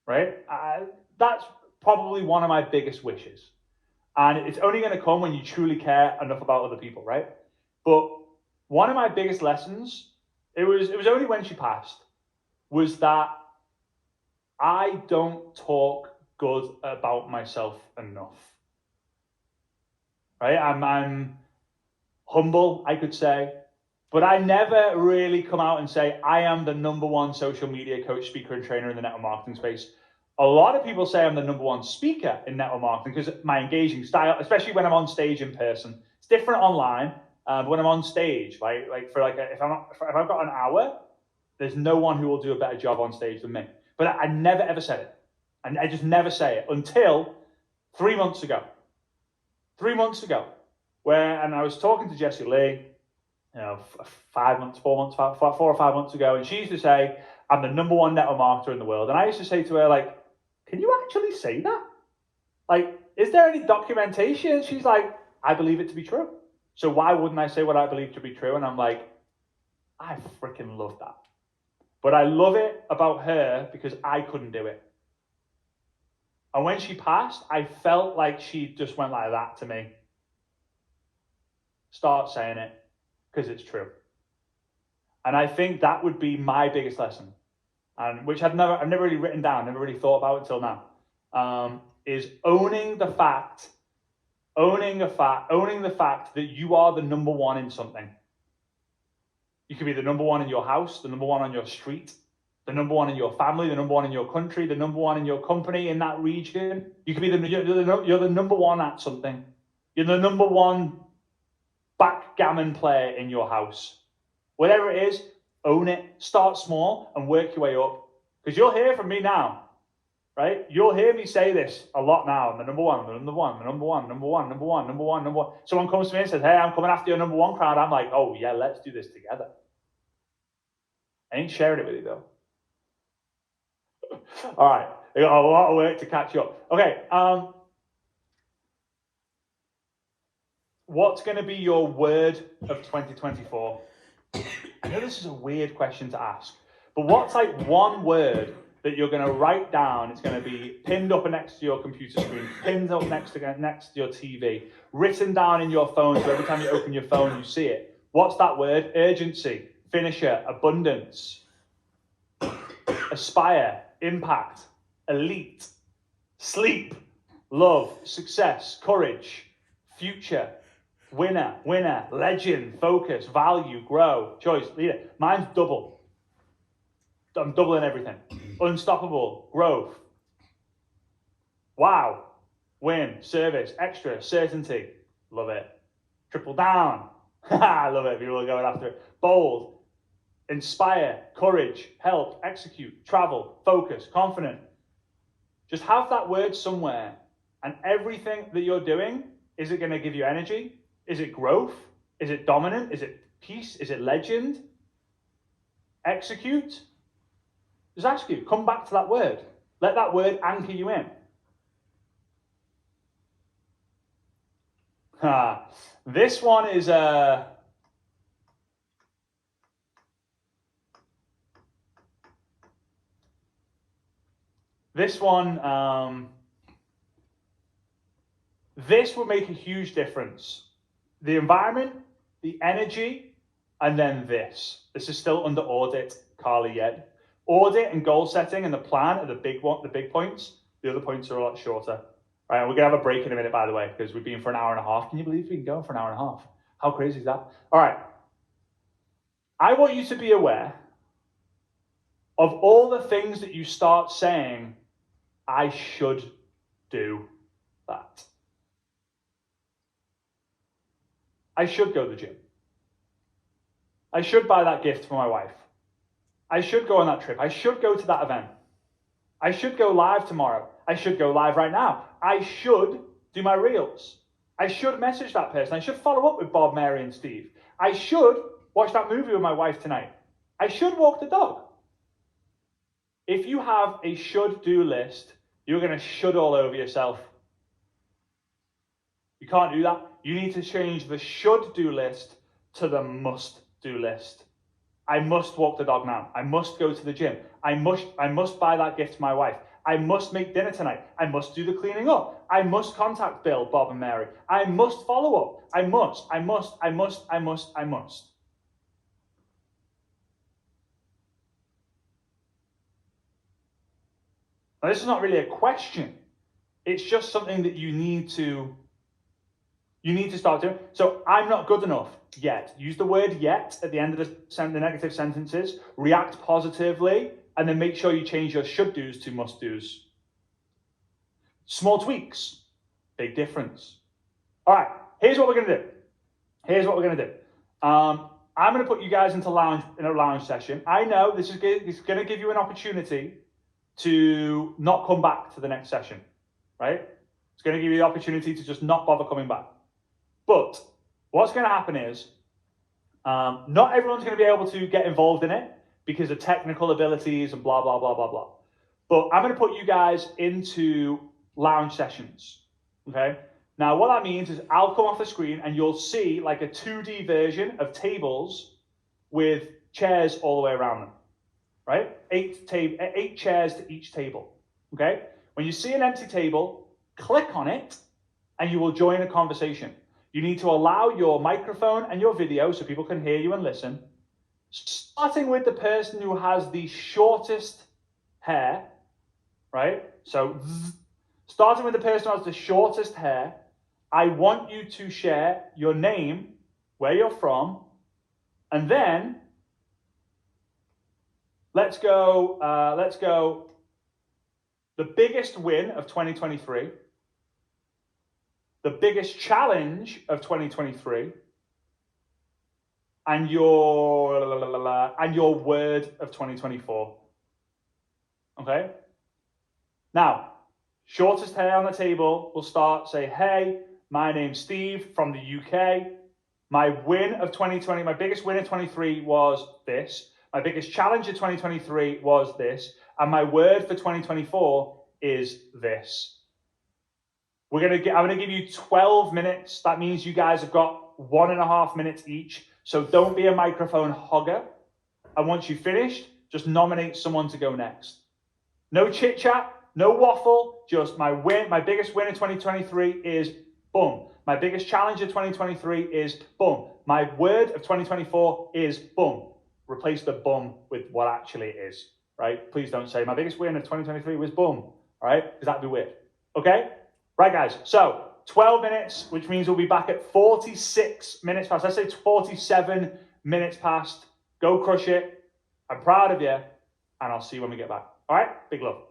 Right? That's probably one of my biggest wishes. And it's only going to come when you truly care enough about other people, right? But one of my biggest lessons, it was only when she passed, was that I don't talk good about myself enough. Right? I'm humble, I could say, but I never really come out and say, I am the #1 social media coach, speaker, and trainer in the network marketing space. A lot of people say I'm the #1 speaker in network marketing because my engaging style, especially when I'm on stage in person. It's different online, but when I'm on stage, if I've got an hour, there's no one who will do a better job on stage than me. But I never ever said it. And I just never say it until 3 months ago. 3 months ago, and I was talking to Jessie Lee, 4 or 5 months ago, and she used to say, I'm the #1 network marketer in the world. And I used to say to her, like, can you actually say that? Like, is there any documentation? She's like, I believe it to be true. So why wouldn't I say what I believe to be true? And I'm like, I freaking love that. But I love it about her because I couldn't do it. And when she passed, I felt like she just went like that to me. Start saying it, because it's true. And I think that would be my biggest lesson, and which I've never really written down, never really thought about until now, is owning the fact that you are the number one in something. You could be the number one in your house, the number one on your street, the number one in your family, the number one in your country, the number one in your company in that region. You could be you're the number one at something. You're the number one backgammon player in your house. Whatever it is, own it. Start small and work your way up. Because you'll hear from me now, right? You'll hear me say this a lot now. I'm the number one, the number one, the number one, number one, number one, number one, number one. Someone comes to me and says, hey, I'm coming after your number one crowd. I'm like, oh yeah, let's do this together. I ain't sharing it with you though. All right, I got a lot of work to catch you up. Okay, what's going to be your word of 2024? I know this is a weird question to ask, but what's like one word that you're going to write down? It's going to be pinned up next to your computer screen, pinned up next to your TV, written down in your phone, so every time you open your phone, you see it. What's that word? Urgency, finisher, abundance, aspire, impact, elite, sleep, love, success, courage, future, winner, legend, focus, value, grow, choice, leader. Mine's double. I'm doubling everything. Unstoppable, growth. Wow, win, service, extra, certainty. Love it. Triple down. I love it. People are going after it. Bold, inspire, courage, help, execute, travel, focus, confident. Just have that word somewhere, and everything that you're doing, is it going to give you energy? Is it growth? Is it dominant? Is it peace? Is it legend? Execute? Just ask you, come back to that word. Let that word anchor you in. This one is this will make a huge difference. The environment, the energy, and then this. This is still under audit, Carly Yed. Audit and goal setting and the plan are the big points. The other points are a lot shorter. All right, we're going to have a break in a minute, by the way, because we've been for an hour and a half. Can you believe we can go for an hour and a half? How crazy is that? All right. I want you to be aware of all the things that you start saying, I should do that. I should go to the gym. I should buy that gift for my wife. I should go on that trip. I should go to that event. I should go live tomorrow. I should go live right now. I should do my reels. I should message that person. I should follow up with Bob, Mary, and Steve. I should watch that movie with my wife tonight. I should walk the dog. If you have a should-do list, you're going to should all over yourself. You can't do that. You need to change the should-do list to the must-do list. I must walk the dog now. I must go to the gym. I must buy that gift to my wife. I must make dinner tonight. I must do the cleaning up. I must contact Bill, Bob, and Mary. I must follow up. I must. Now, this is not really a question. It's just something that you need to start doing. So I'm not good enough yet. Use the word yet at the end of the negative sentences. React positively, and then make sure you change your should do's to must do's. Small tweaks, big difference. All right, here's what we're gonna do. I'm gonna put you guys in a lounge session. I know this is gonna give you an opportunity to not come back to the next session, right? It's gonna give you the opportunity to just not bother coming back. But what's going to happen is not everyone's going to be able to get involved in it because of technical abilities and blah, blah, blah, blah, blah. But I'm going to put you guys into lounge sessions, okay? Now, what that means is I'll come off the screen and you'll see like a 2D version of tables with chairs all the way around them, right? 8 chairs to each table, okay? When you see an empty table, click on it and you will join a conversation. You need to allow your microphone and your video so people can hear you and listen. Starting with the person who has the shortest hair, right? So starting with the person who has the shortest hair, I want you to share your name, where you're from, and then let's go the biggest win of 2023, the biggest challenge of 2023, and your word of 2024. Okay? Now, shortest hair on the table will start, say, hey, my name's Steve from the UK. My win of 2020, my biggest win of 23 was this. My biggest challenge of 2023 was this. And my word for 2024 is this. I'm gonna give you 12 minutes. That means you guys have got 1.5 minutes each. So don't be a microphone hogger. And once you've finished, just nominate someone to go next. No chit chat, no waffle, just my biggest win of 2023 is boom. My biggest challenge of 2023 is boom. My word of 2024 is boom. Replace the boom with what actually it is, right? Please don't say my biggest win of 2023 was boom, all right? Because that'd be weird, okay? Right, guys, so 12 minutes, which means we'll be back at 46 minutes past. Let's say 47 minutes past. Go crush it. I'm proud of you, and I'll see you when we get back. All right? Big love.